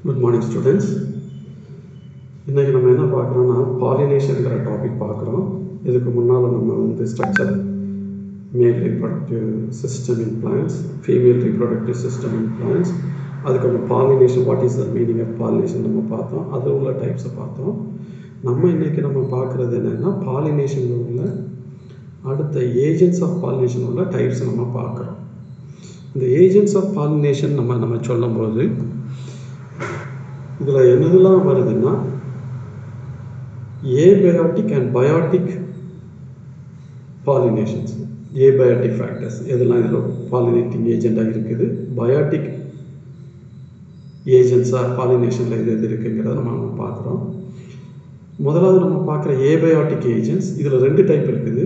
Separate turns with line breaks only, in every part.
Good morning students. இன்னைக்கு நம்ம என்ன பார்க்குறோம்னா பாலினேஷன்ங்கிற டாபிக் பார்க்குறோம். இதுக்கு முன்னால் நம்ம வந்து structure male reproductive system in plants, female reproductive system in plants, அதுக்கப்புறம் pollination, what is the meaning of pollination நம்ம பார்த்தோம். அதில் உள்ள டைப்ஸை பார்த்தோம். இன்றைக்கி நம்ம பார்க்குறது என்னென்னா பாலினேஷனில் உள்ள அடுத்த ஏஜென்ட்ஸ் ஆஃப் பாலினேஷன் உள்ள டைப்ஸை நம்ம பார்க்குறோம். இந்த ஏஜென்ட்ஸ் ஆஃப் பாலினேஷன் நம்ம சொல்லும்போது இதில் என்னதெல்லாம் வருதுன்னா abiotic and biotic pollinations, abiotic factors எதெல்லாம் இதில் பாலினேட்டிங் ஏஜெண்ட்டாக இருக்குது, பயோட்டிக் ஏஜென்ட்ஸாக பாலினேஷனில் எது இருக்குங்கிறத நம்ம பார்க்குறோம். முதலாவது நம்ம பார்க்குற ஏபயோட்டிக் ஏஜென்ட்ஸ் இதில் 2 டைப் இருக்குது.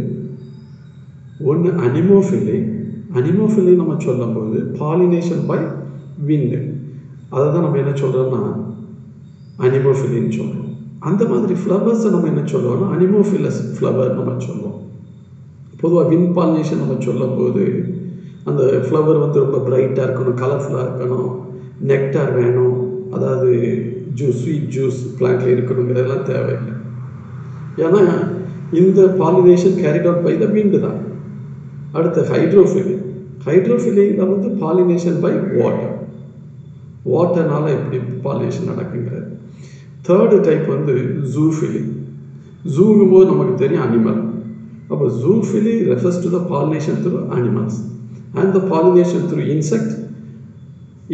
ஒன்று அனிமோஃபிலி நம்ம சொல்லும்போது பாலினேஷன் பை விண்டு, அதை தான் நம்ம என்ன சொல்கிறோம்னா அனிமோஃபிலின்னு சொல்கிறோம். அந்த மாதிரி ஃப்ளவர்ஸை நம்ம என்ன சொல்லுவோம்னா அனிமோஃபிலஸ் ஃப்ளவர் நம்ம சொல்லுவோம். பொதுவாக வின் பாலினேஷன் நம்ம சொல்லும்போது அந்த ஃப்ளவர் வந்து ரொம்ப பிரைட்டாக இருக்கணும், கலர்ஃபுல்லாக இருக்கணும், நெக்டார் வேணும், அதாவது ஸ்வீட் ஜூஸ் பிளான்ட்டில் இருக்கணுங்கிறதெல்லாம் தேவையில்லை. ஏன்னா இந்த pollination carried out by the wind தான். அடுத்து ஹைட்ரோஃபிலியில் வந்து பாலினேஷன் பை வாட்டர்னால எப்படி பாலினேஷன் நடக்குங்கிறது. தேர்டு டைப் வந்து ஜூங்கும் போது நமக்கு தெரியும் அனிமல். அப்போ zoophily refers to the pollination through animals and the pollination through insect.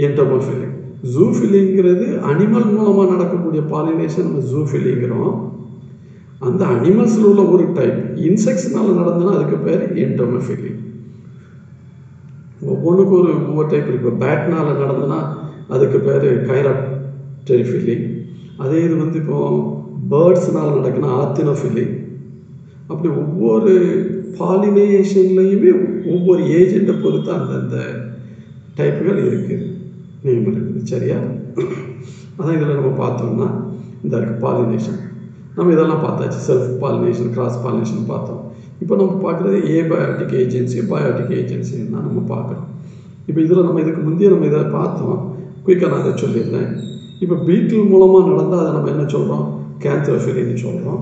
Entomophily ஜூஃபிலிங்கிறது அனிமல் மூலமாக நடக்கக்கூடிய பாலினேஷன் நம்ம ஜூஃபிலிங்கிறோம். அந்த அனிமல்ஸில் உள்ள ஒரு டைப் இன்செக்ட்ஸ்னால நடந்ததுன்னா அதுக்கு பேர் என்டோமோஃபிலி. ஒவ்வொன்றுக்கு ஒவ்வொரு டைப் இருக்குது. பேட்னால் நடந்ததுன்னா அதுக்கு பேர் கைராப்டெரிஃபிலி. அதே இது வந்து இப்போது பேர்ட்ஸ்னால் நடக்குன்னா ஆர்த்தினோஃபிலி. அப்படி ஒவ்வொரு பாலினேஷன்லேயுமே ஒவ்வொரு ஏஜெண்ட்டை பொறுத்து அந்தந்த டைப்புகள் இருக்குது, நேம் இருக்குது. சரியா? அதான் இதில் நம்ம பார்த்தோம்னா இந்த பாலினேஷன் நம்ம இதெல்லாம் பார்த்தாச்சு. செல்ஃப் பாலினேஷன், கிராஸ் பாலினேஷன் பார்த்தோம். இப்போ நம்ம பார்க்குறது ஏபயோட்டிக் ஏஜென்சி, பயோட்டிக் ஏஜென்சின்னு தான் நம்ம பார்க்குறோம். இப்போ இதில் நம்ம இதுக்கு முந்தைய நம்ம இதை பார்த்தோம். குயிக்காக நான் அதை சொல்லிடுறேன். இப்போ பீட்டில் மூலமாக நடந்தால் அதை நம்ம என்ன சொல்கிறோம், கேந்த்ரோஃபிலின்னு சொல்கிறோம்.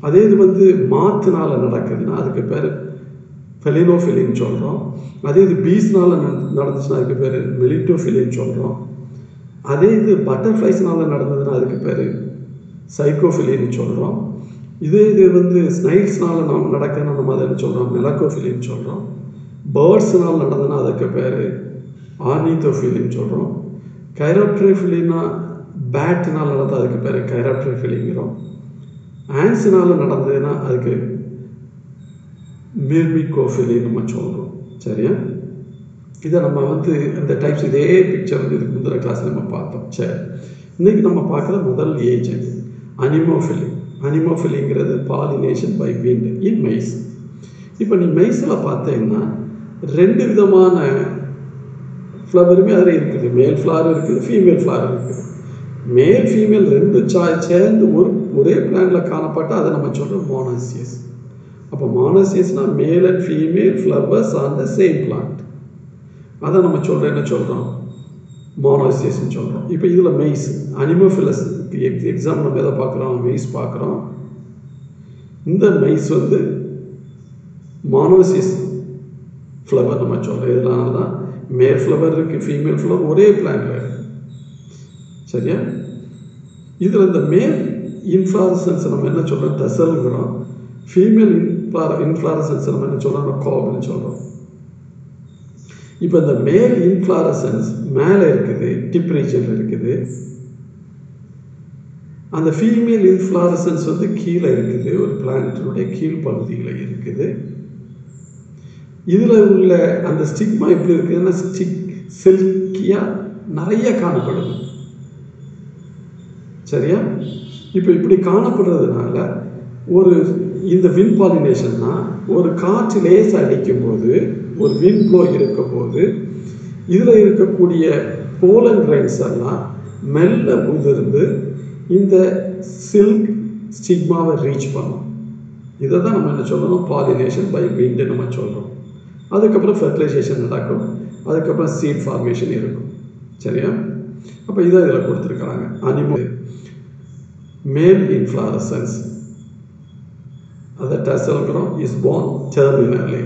அதே இது வந்து மாத்துனால் நடக்குதுன்னா அதுக்கு பேர் ஃபெலினோஃபிலின்னு சொல்கிறோம். அதே இது பீஸ்னால் நடந்துச்சுன்னா அதுக்கு பேர் மெலிட்டோஃபிலின்னு சொல்கிறோம். அதே இது பட்டர்ஃப்ளைஸ்னால் நடந்ததுன்னா அதுக்கு பேர் சைக்கோஃபிலின்னு சொல்கிறோம். இது வந்து ஸ்னைல்ஸ்னால் நம்ம நடக்குதுன்னா நம்ம அதை என்ன சொல்கிறோம், மெலக்கோஃபிலின்னு சொல்கிறோம். பேர்ட்ஸ்னால் நடந்ததுன்னா அதுக்கு பேர் ஆர்னித்தோஃபிலின்னு சொல்கிறோம். கைராப்டெரிஃபிலின்னா பேட்னால் நடந்தால் அதுக்கு பேர் கைராப்டெரிஃபிலிங்கிறோம். ஆன்ஸினால் நடந்ததுன்னா அதுக்கு மிர்மிகோஃபிலின்னு நம்ம சொல்கிறோம். சரியா? இதை நம்ம வந்து இந்த டைப்ஸ் இதே பிக்சர் வந்து இதுக்கு முந்தின கிளாஸில் நம்ம பார்த்தோம். சரி, இன்றைக்கி நம்ம பார்க்குற முதல் ஏஜென்ட் அனிமோஃபிலிங்கிறது pollination by wind in maize. இப்போ நீ மெய்ஸில் பார்த்தீங்கன்னா 2 விதமான ஃப்ளவருமே அதில் இருக்குது. மேல் ஃப்ளவர் இருக்குது, ஃபீமேல் ஃப்ளவர் இருக்குது. மேல் ஃபீமேல் 2 சேர்ந்து ஒரே பிளான்ட்டில் காணப்பட்டால் அதை நம்ம சொல்கிறோம் மோனோசியஸ். அப்போ மோனோசியஸ்னால் male and female flowers on the same plant, அதை நம்ம என்ன சொல்கிறோம், மோனோசியஸ்ன்னு சொல்கிறோம். இப்போ இதில் மெய்ஸ் அனிமோஃபிலஸ் எக்ஸாம்பிள் நம்ம எதை பார்க்குறோம், மெய்ஸ் பார்க்குறோம். இந்த மெய்ஸ் வந்து மோனோசியஸ் ஃப்ளவர் நம்ம சொல்கிறோம். இதனால தான் மேல் ஃப்ளவர் இருக்குது, ஃபீமேல் ஃப்ளவர் ஒரே பிளான்ட்டில் இருக்குது. சரியா? இதில் இந்த மேல் இன்ஃப்ளாரசன்ஸ் நம்ம என்ன சொல்கிறோம், டசல்ங்கிறோம். ஃபீமேல் இன்ஃப்ளாரசன்ஸ் நம்ம என்ன சொல்கிறோம், காப்னு சொல்கிறோம். இப்போ இந்த மேல் இன்ஃப்ளாரசன்ஸ் மேலே இருக்குது, டிப் ரீஜனில் இருக்குது. அந்த ஃபீமேல் இன்ஃப்ளாரசன்ஸ் வந்து கீழே இருக்குது, ஒரு பிளான்ட்டுடைய கீழ் பகுதியில் இருக்குது. இதில் உள்ள அந்த ஸ்டிக்மா எப்படி இருக்குதுன்னா சில்கியாக நிறைய காணப்படுது. சரியா? இப்போ இப்படி காணப்படுறதுனால இந்த வின் பாலினேஷன்னா ஒரு காற்று லேசாக அடிக்கும்போது, ஒரு வின் ப்ளோ இருக்கும்போது இதில் இருக்கக்கூடிய போலன் கிரைன்ஸ் எல்லாம் மெல்ல உதிர்ந்து இந்த சில்க் ஸ்டிக்மாவை ரீச் பண்ணும். இதை தான் நம்ம என்ன சொல்லணும், பாலினேஷன் பை விண்டு நம்ம சொல்கிறோம். அதுக்கப்புறம் ஃபெர்டிலைசேஷன் நடக்கும், அதுக்கப்புறம் சீட் ஃபார்மேஷன் இருக்கும். சரியா? அப்போ இதை இதில் கொடுத்துருக்குறாங்க. அனிமல் மேல் inflorescence the tassel growth is born terminally.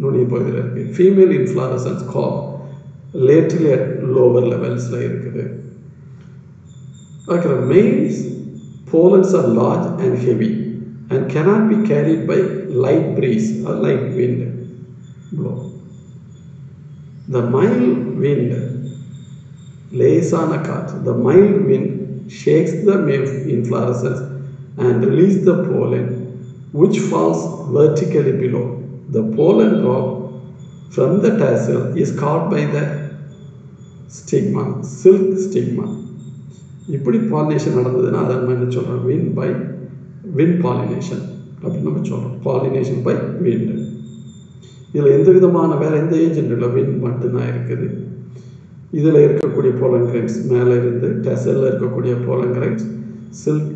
நுனி பகுதியில் இருக்கு. Female inflorescence called laterally at lower levels இருக்குது. Okay, males pollens are large and heavy and cannot be carried by light breeze or light wind blow. The mild wind லேசான காற்று, the mild wind shakes the male inflorescence and releases the pollen which falls vertically below. The pollen drop from the tassel is caught by the stigma, silk stigma. இப்படி pollination நடந்ததுன்னா அதை நம்ம என்ன சொல்கிறோம், wind pollination அப்படின்னு நம்ம சொல்கிறோம். Pollination by wind. இதில் எந்த விதமான வேறு எந்த ஏஜென்ட் இல்லை, wind மட்டும்தான் இருக்குது. இதில் இருக்கக்கூடிய pollen grains மேலே இருந்து டெசலில் இருக்கக்கூடிய pollen grains silk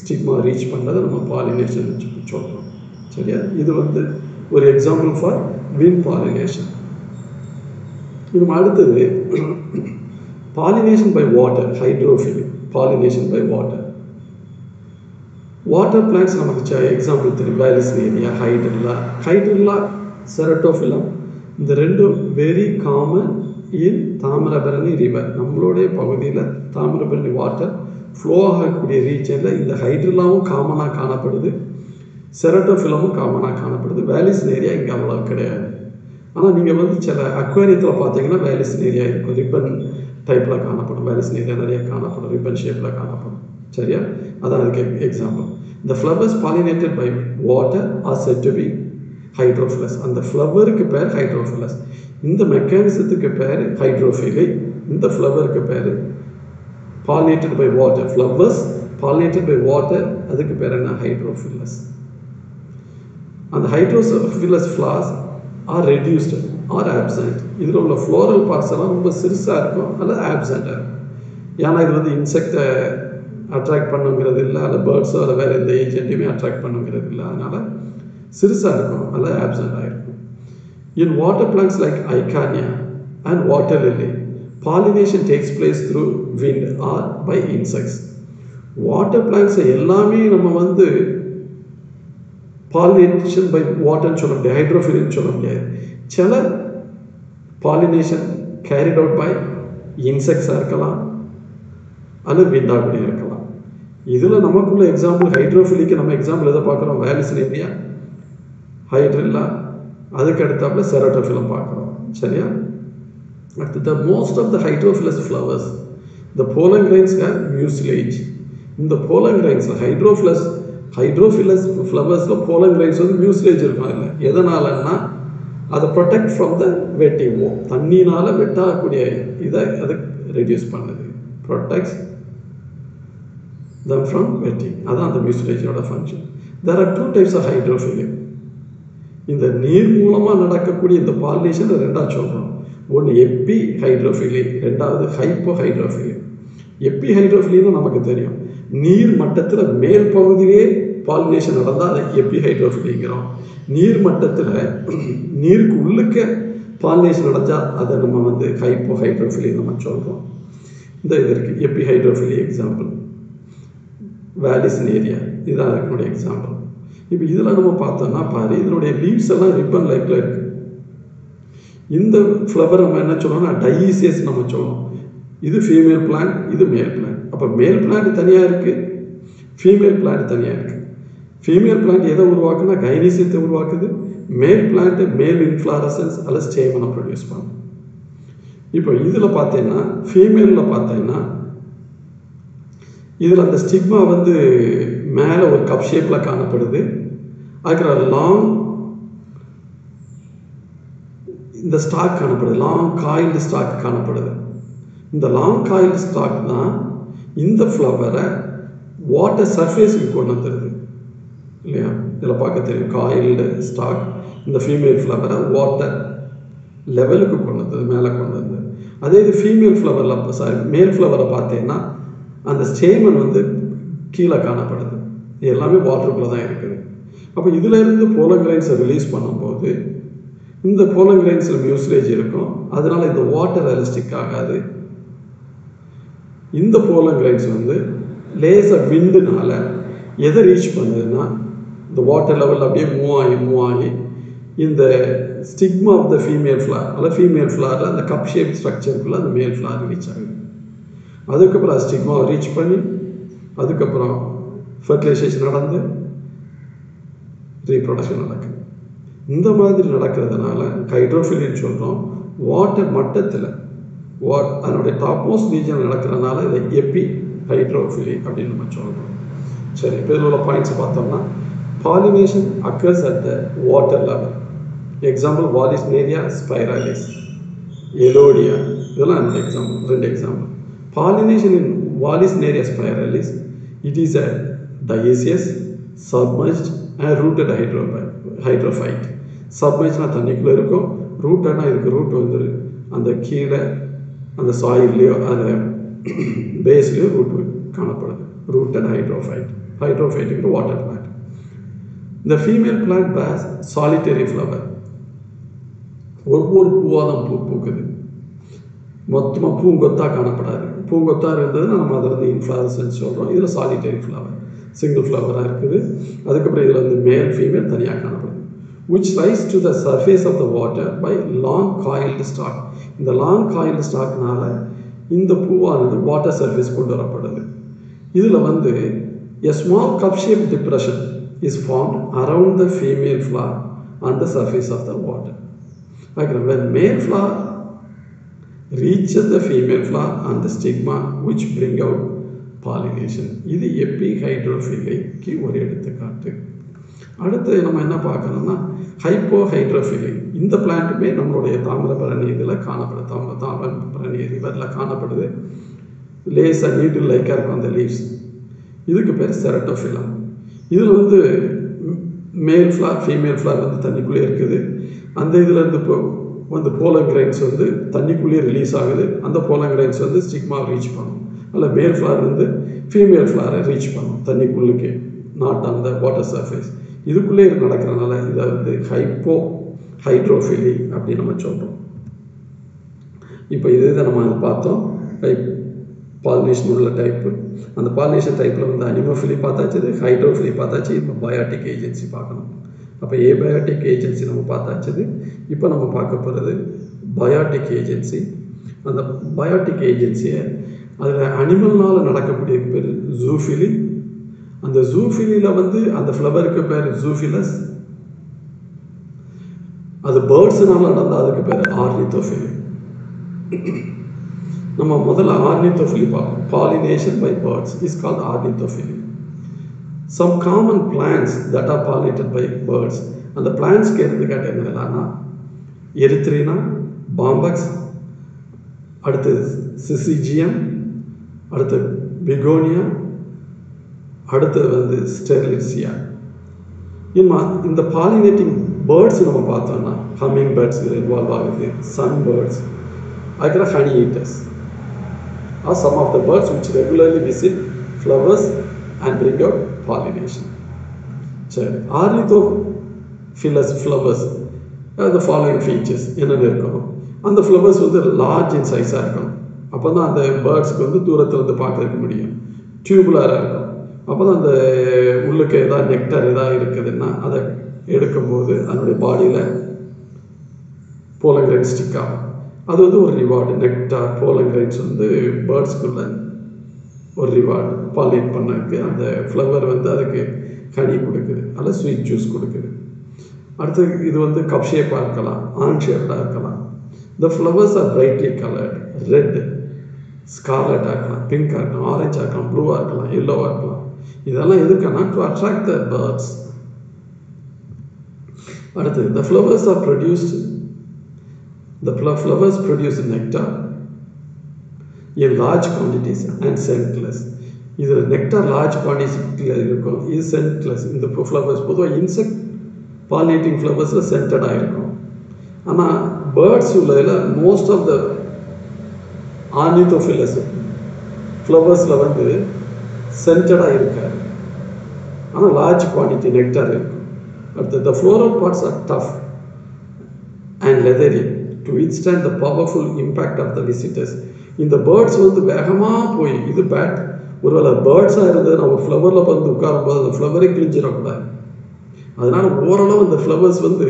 stigma reach பண்ணுறதை நம்ம பாலினேஷன் சொல்கிறோம். சரியா? இது வந்து ஒரு எக்ஸாம்பிள் ஃபார் wind pollination. இது அடுத்தது pollination by water, hydrophilic pollination by water. Water plants நமக்கு எக்ஸாம்பிள் தெரியும், வேலிஸ்னேரியா, ஹைட்ரில்லா, செரட்டோஃபிலம். இந்த ரெண்டும் very common in Thamirabarani river. நம்மளுடைய பகுதியில் தாமிரபரணி வாட்டர் ஃப்ளோ ஆகக்கூடிய ரீஜனில் இந்த ஹைட்ரில்லாவும் காமனாக காணப்படுது, செரட்டோஃபிலமும் காமனாக காணப்படுது. வேலிஸ்னேரியா இங்கே அவ்வளோ கிடையாது. ஆனால் நீங்கள் வந்து சில அக்வேரியத்தில் பார்த்தீங்கன்னா வேலிஸ்னேரியா இருக்கும், ரிப்பன் டைப்பில் காணப்படும். வேலிஸ்னேரியா நிறைய காணப்படும், ரிப்பன் ஷேப்பில் காணப்படும். சரியா? அதான் அதுக்கு எக்ஸாம்பிள். இந்த flowers pollinated by water are said to be hydrophilous. அந்த ஃப்ளவருக்கு பேர் ஹைட்ரோஃபிலஸ். இந்த மெக்கானிசத்துக்கு பேர் ஹைட்ரோஃபிலி. இந்த ஃப்ளவருக்கு பேர் pollinated by water. Flowers pollinated by water, அதுக்கு பேர் என்ன, ஹைட்ரோஃபிலஸ். அந்த hydrophilous flowers are reduced or absent. இதில் உள்ள ஃப்ளோரல் பார்ட்ஸ் எல்லாம் ரொம்ப சிறுசாக இருக்கும் அல்லது ஆப்சண்ட்டாக இருக்கும். ஏன்னா இது வந்து இன்செக்டை அட்ராக்ட் பண்ணுங்கிறது இல்லை, அல்ல பேர்ட்ஸோ அல்ல வேறு எந்த ஏஜென்ட்டையுமே அட்ராக்ட் பண்ணுங்கிறது இல்லை. அதனால் சிறுசாக இருக்கும் அல்லது ஆப்சண்ட்டாக இருக்கும். In water plants like Icania and water lily, pollination takes place through wind or by insects. Water plants எல்லாமே நம்ம வந்து pollination by water சொல்ல முடியாது, ஹைட்ரோஃபிலிக் சொல்ல முடியாது. சில pollination carried out by insects இருக்கலாம் அல்லது விண்டாக கூட இருக்கலாம். இதில் நமக்குள்ள எக்ஸாம்பிள் ஹைட்ரோஃபிலிக்கு நம்ம எக்ஸாம்பிள் எதை பார்க்குறோம், வேலிஸ்னேரியா, ஹைட்ரில்லா, அதுக்கு அடுத்தாப்புல செரட்டோஃபிலம் பார்க்குறோம். சரியா? அடுத்தது most of the hydrophilous flowers the pollen grains have mucilage. இந்த போலன் கிரைன்ஸில் ஹைட்ரோஃபிலஸ் ஃப்ளவர்ஸில் போலன் கிரைன்ஸ் வந்து மியூசிலேஜ் இருக்கும். இல்லை எதனாலன்னா அதை ப்ரொடெக்ட் ஃப்ரம் த வெட்டிங், தண்ணினால் வெட்டாகக்கூடிய இதை அதை ரெடியூஸ் பண்ணுது, ப்ரொடெக்ட்ஸ் தம் ஃப்ரம் வெட்டிங். அதான் அந்த மியூசிலேஜோட function. There are 2 types of hydrophilic. இந்த நீர் மூலமாக நடக்கக்கூடிய இந்த பாலினேஷன் ரெண்டாக சொல்கிறோம். ஒன்று எப்பி ஹைட்ரோஃபிலி, ரெண்டாவது ஹைப்போ ஹைட்ரோஃபிலி. எப்பி ஹைட்ரோஃபிலின்னு நமக்கு தெரியும், நீர் மட்டத்தில் மேல் பகுதியிலே பாலினேஷன் நடந்தால் அதை எப்பி ஹைட்ரோஃபிலிங்கிறோம். நீர் மட்டத்தில் நீருக்கு உள்ளுக்க பாலினேஷன் நடந்தால் அதை நம்ம வந்து ஹைப்போ ஹைட்ரோஃபிலி நம்ம சொல்கிறோம். இந்த இது இருக்குது எப்பி ஹைட்ரோஃபிலி எக்ஸாம்பிள். வேலிஸ்னேரியா இதுதான் அதனுடைய எக்ஸாம்பிள். இப்போ இதில் நம்ம பார்த்தோம்னா பாரு, இதனுடைய லீவ்ஸ் எல்லாம் ரிப்பன் லைக்கில் இருக்குது. இந்த ஃப்ளவர் நம்ம என்ன சொல்லுவோம்னா டைஈசியஸ் நம்ம சொல்லுவோம். இது ஃபீமேல் பிளான்ட், இது மேல் பிளான்ட். அப்போ மேல் பிளான்ட் தனியாக இருக்குது, ஃபீமேல் பிளான்ட் தனியாக இருக்குது. ஃபீமேல் பிளான்ட் எதை உருவாக்குன்னா கைனீசியத்தை உருவாக்குது. மேல் பிளான்ட்டு மேல் இன்ஃப்ளாரசன்ஸ் அல்லது ஸ்டேமனை ப்ரொடியூஸ் பண்ணும். இப்போ இதில் பார்த்தீங்கன்னா ஃபீமேலில் பார்த்தீங்கன்னா இதில் அந்த ஸ்டிக்மா வந்து மேலே ஒரு கப் ஷேப்பில் காணப்படுது. அதுக்கு லாங் இந்த ஸ்டாக் காணப்படுது, லாங் காயில்டு ஸ்டாக் காணப்படுது. இந்த லாங் காயில்டு ஸ்டாக் தான் இந்த ஃப்ளவரை வாட்டர் சர்ஃபேஸுக்கு கொண்டு வந்துடுது இல்லையா? இதில் பார்க்க தெரியும், காயில்டு ஸ்டாக் இந்த ஃபீமேல் ஃப்ளவரை வாட்டர் லெவலுக்கு கொண்டு வந்தது, மேலே கொண்டு வந்தது. அதே இது ஃபீமேல் ஃப்ளவரில் மேல் ஃப்ளவரை பார்த்தீங்கன்னா அந்த ஸ்டேமன் வந்து கீழே காணப்படுது. இது எல்லாமே வாட்டருக்குள்ளே தான் இருக்குது. அப்போ இதிலேருந்து போலன் கிரைன்ஸை ரிலீஸ் பண்ணும்போது இந்த போலன் கிரைன்ஸில் மியூசிலேஜ் இருக்கும். அதனால் இந்த வாட்டர் எலஸ்டிக் ஆகாது. இந்த போலன் கிரைன்ஸ் வந்து லேசாக விண்டுனால எதை ரீச் பண்ணுதுன்னா இந்த வாட்டர் லெவல் அப்படியே மூவ் ஆகி இந்த stigma of the female flower, அதாவது ஃபீமேல் ஃப்ளாரில் அந்த கப் ஷேப் ஸ்ட்ரக்சருக்குள்ளே அந்த மேல் ஃப்ளார் ரீச் ஆகுது. அதுக்கப்புறம் அது ஸ்டிக்மாவை ரீச் பண்ணி அதுக்கப்புறம் ஃபர்டிலைசேஷன் நடந்து ரீப்ரொடக்ஷன் நடக்குது. இந்த மாதிரி நடக்கிறதுனால ஹைட்ரோஃபிலின்னு சொல்கிறோம். வாட்டர் மட்டத்தில் அதனுடைய டாப் மோஸ்ட் ரீஜன் நடக்கிறதுனால இதை எபி ஹைட்ரோஃபிலி அப்படின்னு நம்ம சொல்கிறோம். சரி, இப்போ இதில் உள்ள பாயிண்ட்ஸ் பார்த்தோம்னா pollination occurs at the water level. Example Vallisneria spiralis, Elodea, இதெல்லாம் என்னோட example, 2 example. Pollination in Vallisneria spiralis it is a dioecious, submerged and rooted hydrophyte. Submergedனா தண்ணிக்குள்ளே இருக்கும், ரூட்டட்னா இதுக்கு ரூட் வந்து அந்த கீழே அந்த சாயில்லையோ அந்த பேஸ்லேயோ ரூட் காணப்படுது. Rooted hydrophyte. ஹைட்ரோஃபைட்டுக்கு வாட்டர் பிளான்ட். இந்த female plant bears solitary flower. ஒவ்வொரு பூவாக தான் பூக்குது, மொத்தமாக பூங்கொத்தாக காணப்படாது. பூங்கொத்தாக இருந்ததுன்னா நம்ம அதை வந்து இன்ஃப்ளாரசன்ஸ் சொல்கிறோம். இதில் சாலிட்டரி ஃப்ளவர், சிங்கிள் ஃப்ளவராக இருக்குது. அதுக்கப்புறம் இதில் வந்து மேல் ஃபீமேல் தனியாக காணப்படுது. which rise to the surface of the water by long coiled stalk. இந்த லாங் காயில்டு ஸ்டாக்னால இந்த பூவானது வாட்டர் சர்ஃபேஸ் கொண்டு வரப்படுது. இதில் வந்து a small cup shaped depression is formed around the female flower on the surface of the water. Again, when male flower reaches the female flower on the stigma which bring out pollination. இது எபிஹைட்ரோஃபிலிக்கு ஒரு எடுத்துக்காட்டு. அடுத்து நம்ம என்ன பார்க்கணும்னா ஹைப்போஹைட்ரோஃபிலி. இந்த பிளான்ட்டுமே நம்மளுடைய தாமிரபரணி இதில் காணப்படுது. தாமிரபரணி ரிவரில் காணப்படுது. லேசாக நீட்டில் லைக்காக இருக்கும் அந்த லீவ்ஸ். இதுக்கு பேர் செரட்டோஃபிலா. இதில் வந்து மேல் ஃப்ளார் ஃபீமேல் ஃப்ளார் வந்து தண்ணிக்குள்ளே இருக்குது. அந்த இதில் இருந்து இப்போ வந்து போலன் கிரைன்ஸ் வந்து தண்ணிக்குள்ளேயே ரிலீஸ் ஆகுது. அந்த போலன் கிரைன்ஸ் வந்து ஸ்டிக்மா ரீச் பண்ணும். அதில் மேல் ஃப்ளார் வந்து ஃபீமேல் ஃப்ளாரை ரீச் பண்ணும் தண்ணிக்குள்ளுக்கே, not on the water surface. இதுக்குள்ளே நடக்கிறதுனால இதை வந்து ஹைப்போஹைட்ரோஃபிலி அப்படின்னு நம்ம சொல்கிறோம். இப்போ இதை நம்ம பார்த்தோம். பாலினேஷன் உள்ள டைப்பு. அந்த பாலினேஷன் டைப்பில் வந்து அனிமோஃபிலி பார்த்தாச்சு, ஹைட்ரோஃபிலி பார்த்தாச்சு. இப்போ பயாட்டிக் ஏஜென்சி பார்க்கணும். அப்போ ஏபயாட்டிக் ஏஜென்சி நம்ம பார்த்தாச்சது. இப்போ நம்ம பார்க்க போகிறது பயாட்டிக் ஏஜென்சி. அந்த பயாட்டிக் ஏஜென்சியை அதில் அனிமல்னால் நடக்கக்கூடிய பேர் ஜூஃபிலி. அந்த ஜூஃபிலியில் வந்து அந்த ஃப்ளவருக்கு பேர் ஜூஃபிலஸ். அது பேர்ட்ஸுனால நடந்தால் அதுக்கு பேர் ஆர்னித்தோஃபிலி. நம்ம முதல்ல ஆர்னித்தோஃபிலி பார்ப்போம். Pollination by birds is called ornithophily. Some common plants that are pollinated by birds. அந்த பிளான்ட்ஸ்க்கு எடுத்துக்காட்டு என்னன்னா எரித்ரினா, பாம்பக்ஸ், அடுத்து சிசிஜியம், அடுத்து பிகோனியா, அடுத்தது வந்து ஸ்டெர்லிசியா. இந்த பாலினேட்டிங் பேர்ட்ஸ் நம்ம பார்த்தோம்னா ஹம்மிங் பேர்ட்ஸ் இதில் இன்வால்வ் ஆகுது, சன் பேர்ட்ஸ், அதுக்கப்புறம் honey eaters are some of the birds which regularly visit flowers and bring out pollination. சரி, ornithophilous flowers the following features என்னென்ன இருக்கணும். அந்த ஃப்ளவர்ஸ் வந்து லார்ஜ் இன் சைஸாக இருக்கணும். அப்போ தான் அந்த பேர்ட்ஸ்க்கு வந்து தூரத்தில் வந்து பார்க்கறதுக்கு முடியும். டியூபுலராக இருக்கும். அப்போ தான் அந்த உள்ளுக்கு ஏதாவது நெக்டர் ஏதாவது இருக்குதுன்னா அதை எடுக்கும்போது அதனுடைய பாடியில் போலன் கிரைன்ஸ் ஸ்டிக் ஆகும். அது வந்து ஒரு ரிவார்டு. நெக்டார், போலன் கிரைன்ஸ் வந்து பேர்ட்ஸ்க்குள்ள ஒரு ரிவார்டு. பாலினேட் பண்ணதுக்கு அந்த ஃப்ளவர் வந்து அதுக்கு ஹனி கொடுக்குது, அதில் ஸ்வீட் ஜூஸ் கொடுக்குது. அடுத்து இது வந்து கப் ஷேப்பாக இருக்கலாம், ஆன் ஷேப்டாக இருக்கலாம். இந்த flowers are brightly coloured. Red, ஸ்கார்லட்டாக இருக்கலாம், பிங்காக இருக்கலாம், ஆரஞ்சாக இருக்கலாம், ப்ளூவாக இருக்கலாம், எல்லோவாக இருக்கலாம். இதெல்லாம் எதுக்குன்னா டு அட்ராக்ட் த பேர்ட்ஸ். அடுத்து the flowers are produced, the flowers produce nectar in large quantities and scentless. இதில் நெக்டார் லார்ஜ் குவான்டிட்டியில் இருக்கும், இது சென்ட்லெஸ். இந்த ஃப்ளவர்ஸ் பொதுவாக இன்செக்ட் பாலினேட்டிங் ஃப்ளவர்ஸில் சென்டடாக இருக்கும். ஆனால் பேர்ட்ஸ் உள்ளதில் மோஸ்ட் ஆஃப் த ஆர்னித்தோஃபிலஸ் ஃப்ளவர்ஸில் வந்து சென்டடாக இருக்காது, ஆனால் லார்ஜ் குவான்டிட்டி நெக்டார் இருக்கும். அடுத்து the floral parts are tough and leathery to withstand the powerful impact of the visitors. இந்த பேர்ட்ஸ் வந்து வேகமாக போய் இது பேட் ஒருவேளை பேர்ட்ஸாக இருந்தது நம்ம ஃப்ளவரில் வந்து உட்காரும்போது அந்த ஃப்ளவரே கிழிஞ்சிடக்கூடாது. அதனால் ஓரளவு இந்த ஃப்ளவர்ஸ் வந்து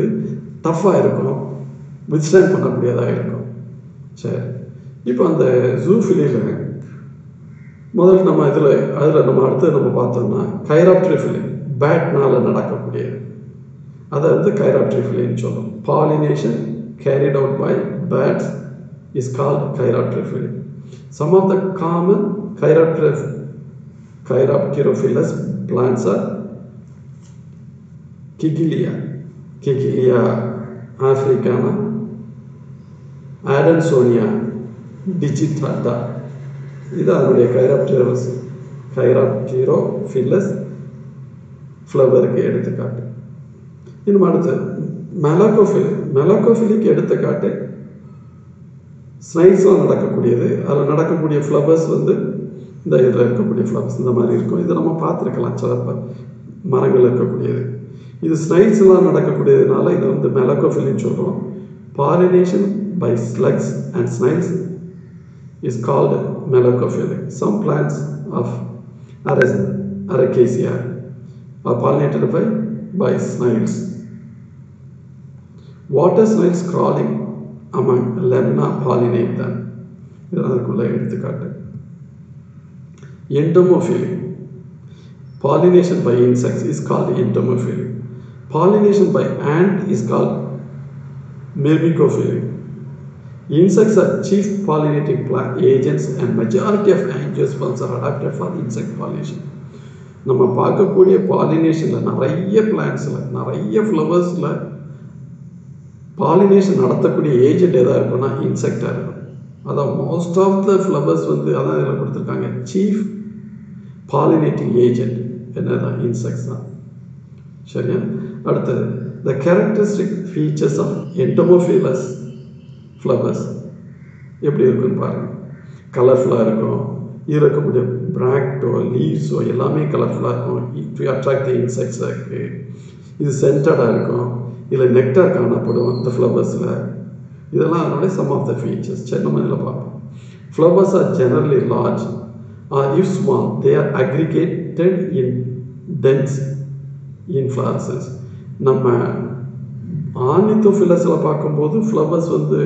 டஃப்பாக இருக்கணும், வித்ஸ்டாண்ட் பண்ணக்கூடியதாக இருக்கும். சரி, இப்போ அந்த ஜூஃபிலியில் முதல்ல நம்ம அதில் நம்ம அடுத்து நம்ம பார்த்தோம்னா கைராப்டரிஃபிலி, பேட்னால் நடக்கக்கூடியது. அதை வந்து கைராப்டரிஃபிலின்னு சொல்லுவோம். Pollination carried out by bats is called chiropterophily. Some of the common chiropterophilous plants are Kigelia africana, Adansonia digitata. இது அதனுடைய கைராப்டெரோஃபிலஸ் ஃப்ளவருக்கு எடுத்துக்காட்டு. இன்னும் அடுத்து மெலோகோஃபிலிக்கு எடுத்துக்காட்டு ஸ்னைல்ஸ்லாம் நடக்கக்கூடியது. அதில் நடக்கக்கூடிய ஃப்ளவர்ஸ் வந்து இந்த இதில் இருக்கக்கூடிய ஃப்ளவர்ஸ் இந்த மாதிரி இருக்கும். இதை நம்ம பார்த்துருக்கலாம் சில மரங்கள் இருக்கக்கூடியது. இது ஸ்னைல்ஸ்லாம் நடக்கக்கூடியதுனால இதை வந்து மெலோகோஃபிலின்னு சொல்கிறோம். Pollination by slugs and snails is called melocophilic. Some plants of Aracacia are pollinated by snails. Water snails crawling among lemna pollinate them. இதற்குள்ள எடுத்துக்காட்டு. Entomophily. Pollination by insects is called entomophily. Pollination by ant is called myrmecophily. Insects are chief pollinating plant agents and majority of angiosperms are adapted for insect pollination. நம்ம பார்க்கக்கூடிய பாலினேஷனில் நிறைய பிளான்ட்ஸில் நிறைய ஃப்ளவர்ஸில் pollination நடத்தக்கூடிய agent எதாக இருக்குன்னா இன்செக்டாக இருக்கும். அதான் மோஸ்ட் ஆஃப் த ஃப்ளவர்ஸ் வந்து அதான் இதில் கொடுத்துருக்காங்க. சீஃப் பாலினேட்டிங் ஏஜென்ட் என்னதான் இன்செக்ட்ஸ் தான். சரியா? அடுத்தது the characteristic features of entomophilous flowers எப்படி இருக்குன்னு பாருங்கள். கலர்ஃபுல்லாக இருக்கும். இதில் இருக்கக்கூடிய பிராக்டோ லீவ்ஸோ எல்லாமே கலர்ஃபுல்லாக இருக்கும். டு அட்ராக்ட் தி இன்செக்ட்ஸ் இருக்குது. இது சென்டடாக இருக்கும். இதில் நெக்டார் காணப்படும் இந்த ஃப்ளவர்ஸில். இதெல்லாம் அதனுடைய சம் ஆஃப் த ஃபீச்சர்ஸ். சரி, நம்ம இதில் பார்ப்போம். Flowers are generally large or if small they are aggregated in dense inflorescence. நம்ம ஆர்னித்தோஃபிலஸில் பார்க்கும்போது ஃப்ளவர்ஸ் வந்து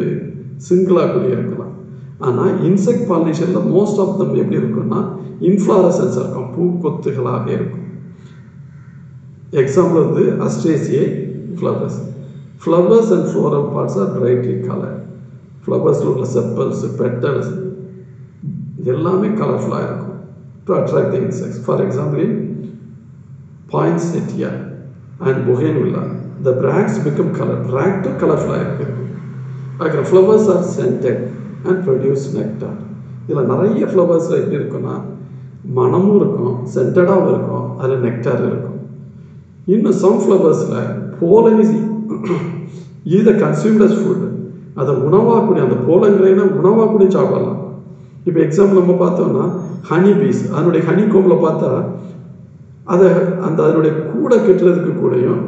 சிங்கிளாக கூட இருக்கலாம். ஆனால் இன்செக்ட் பாலினேஷனில் மோஸ்ட் ஆஃப் தம் எப்படி இருக்குன்னா இன்ஃப்ளாரசன்ஸ் இருக்கும், பூக்கொத்துகளாக இருக்கும். எக்ஸாம்பிள் வந்து Asteraceae flowers. Flowers and floral parts are brightly colour. ஃப்ளவர்ஸில் உள்ள செப்பல்ஸ், பெட்டல்ஸ் எல்லாமே கலர்ஃபுல்லாக இருக்கும் to attract the insects. For example in poinsettia and bougainvillea the bracts become color. Bract colorful இருக்குது. அதுக்கு flowers R scented and produce nectar. இதில் நிறைய ஃப்ளவர்ஸில் எப்படி இருக்குன்னா மனமும் இருக்கும், சென்டடாகவும் இருக்கும், அதில் நெக்டார் இருக்கும். இன்னும் சம் ஃப்ளவர்ஸில் போலன் இஸ் இதை கன்சியூம்ட் அஸ் ஃபுட். அதை உணவாகக்கூடிய அந்த போலங்கிறையினா உணவாகக்கூடிய சாப்பிடலாம். இப்போ எக்ஸாம்பிள் நம்ம பார்த்தோம்னா ஹனி பீஸ், அதனுடைய ஹனி கோம்பில் பார்த்தா அதை அதனுடைய கூடை கட்டுறதுக்கு கூடயும்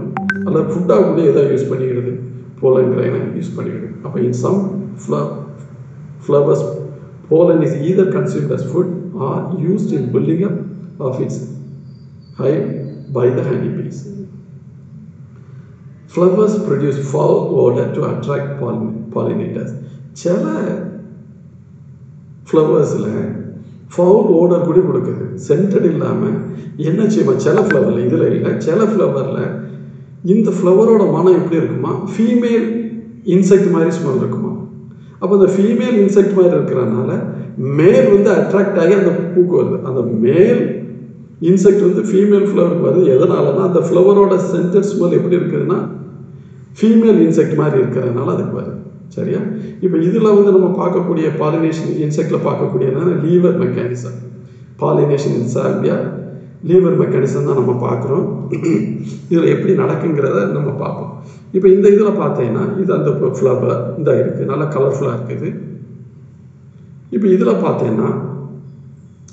அல்லது ஃபுட்டாக கூட எதாவது யூஸ் பண்ணிக்கிறது, போலன் கிரைனை யூஸ் பண்ணிக்கிறது. அப்போ in some flowers pollen is either consumed as food or used in building up of its hive by the honeybees. Flowers produce foul odor to attract pollinators. சில ஃப்ளவர்ஸில் ஃபவுல் ஓடர் கூட கொடுக்குது, scented இல்லாமல். என்ன செய்வோம் சில ஃப்ளவரில், இதில் இல்லை, சில ஃப்ளவரில் இந்த ஃப்ளவரோட மனம் எப்படி இருக்குமா ஃபீமேல் இன்செக்ட் மாதிரி ஸ்மெல் இருக்குமா. அப்போ அந்த ஃபீமேல் இன்செக்ட் மாதிரி இருக்கிறனால மேல் வந்து அட்ராக்ட் ஆகி அந்த பூக்கு வருது. அந்த மேல் இன்செக்ட் வந்து ஃபீமேல் ஃப்ளவருக்கு வருது. எதனாலனா அந்த ஃப்ளவரோட சென்டட் ஸ்மெல் எப்படி இருக்குதுன்னா ஃபீமேல் இன்செக்ட் மாதிரி இருக்கிறதுனால அதுக்கு வருது. சரியா? இப்போ இதில் வந்து நம்ம பார்க்கக்கூடிய பாலினேஷன் இன்செக்டில் பார்க்கக்கூடிய என்னன்னா லீவர் மெக்கானிசம். பாலினேஷன் இன் சால்வியா லீவர் மெக்கானிசம் தான் நம்ம பார்க்குறோம். இதில் எப்படி நடக்குங்கிறத நம்ம பார்ப்போம். இப்போ இந்த இதில் பார்த்தீங்கன்னா இது அந்த ஃப்ளவர் இந்த இருக்குது, நல்லா கலர்ஃபுல்லாக இருக்குது. இப்போ இதில் பார்த்தீங்கன்னா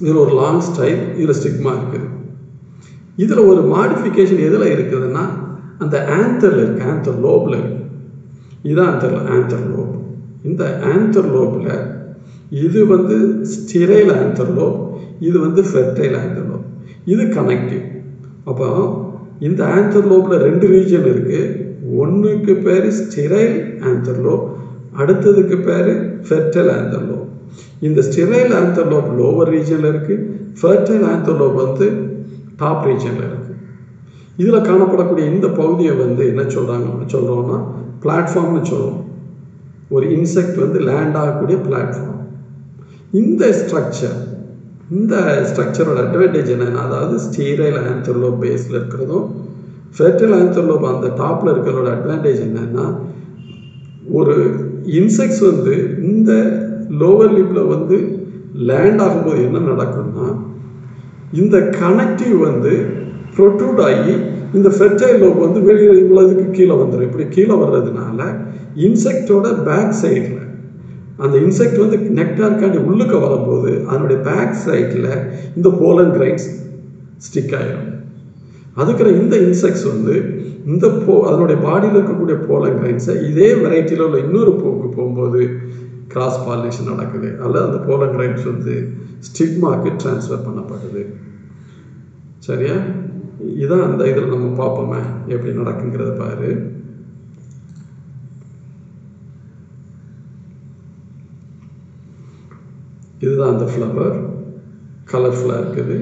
இதில் ஒரு லாங் ஸ்டைல், இதில் ஸ்டிக்மா இருக்குது. இதில் ஒரு மாடிஃபிகேஷன் எதில் இருக்குதுன்னா அந்த ஆந்தரில் இருக்குது, ஆந்தர் லோபில் இருக்குது. இதுதான் ஆந்தர் லோப். இந்த ஆந்தர் லோபில் இது வந்து ஸ்டிரைல் ஆந்தர்லோப், இது வந்து ஃபெர்டைல் ஆந்தர்லோப். இது கனெக்டிவ். அப்போ இந்த ஆந்தர்லோப்பில் 2 ரீஜன் இருக்குது. ஒன்றுக்கு பேர் ஸ்டிரைல் ஆந்தர்லோப், அடுத்ததுக்கு பேர் ஃபெர்டைல் ஆந்தர்லோப். இந்த ஸ்டிரைல் ஆந்தர்லோப் லோவர் ரீஜனில் இருக்குது, ஃபெர்டைல் ஆந்தர்லோப் வந்து டாப் ரீஜனில் இருக்குது. இதில் காணப்படக்கூடிய இந்த பகுதியை வந்து என்ன சொல்கிறோம்னா பிளாட்ஃபார்ம்னு சொல்லுவோம். ஒரு இன்செக்ட் வந்து லேண்ட் ஆகக்கூடிய பிளாட்ஃபார்ம். இந்த ஸ்ட்ரக்சரோட அட்வான்டேஜ் என்னென்னா, அதாவது ஸ்டீரைல் ஆந்தர்லோப் பேஸில் இருக்கிறதும் ஃபெர்டைல் ஆந்தர்லோப் அந்த டாப்பில் இருக்கிறதோட அட்வான்டேஜ் என்னென்னா, ஒரு இன்செக்ட்ஸ் வந்து இந்த லோவர் லிப்பில் வந்து லேண்ட் ஆகும்போது என்ன நடக்கும்னா, இந்த கனெக்டிவ் வந்து ப்ரொட்ரூட் ஆகி இந்த ஃபெர்டைல் லோப் வந்து வெளியே இவ்வளவுக்கு கீழே வந்துடும். இப்படி கீழே வர்றதுனால இன்செக்டோட பேக் சைடில் அந்த இன்செக்ட் வந்து நெக்டார்காண்டி உள்ளுக்கு வரும்போது அதனுடைய பேக் சைடில் இந்த போலன் கிரைன்ஸ் ஸ்டிக் ஆகிடும். அதுக்கிற இந்த இன்செக்ட்ஸ் வந்து அதனுடைய பாடியில் இருக்கக்கூடிய போலன் கிரைன்ஸை இதே வெரைட்டியில் உள்ள இன்னொரு பூவுக்கு போகும்போது கிராஸ் பாலினேஷன் நடக்குது, அல்லது அந்த போலன் கிரைன்ஸ் வந்து ஸ்டிக்மாக்கு டிரான்ஸ்ஃபர் பண்ணப்படுது. சரியா? இதான் அந்த இதில் நம்ம பார்ப்போமே எப்படி நடக்குங்கிறத பாரு. இதுதான் அந்த ஃப்ளவர், கலர்ஃபுல்லாக இருக்குது.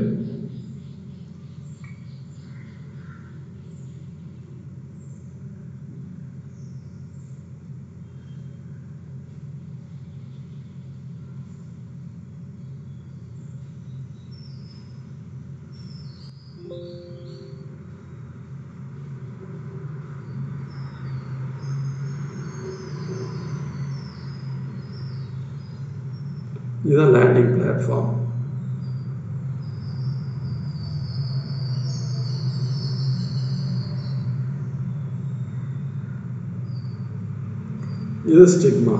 இதுதான் லேண்டிங் பிளாட்ஃபார்ம். இது ஸ்டிக்மா.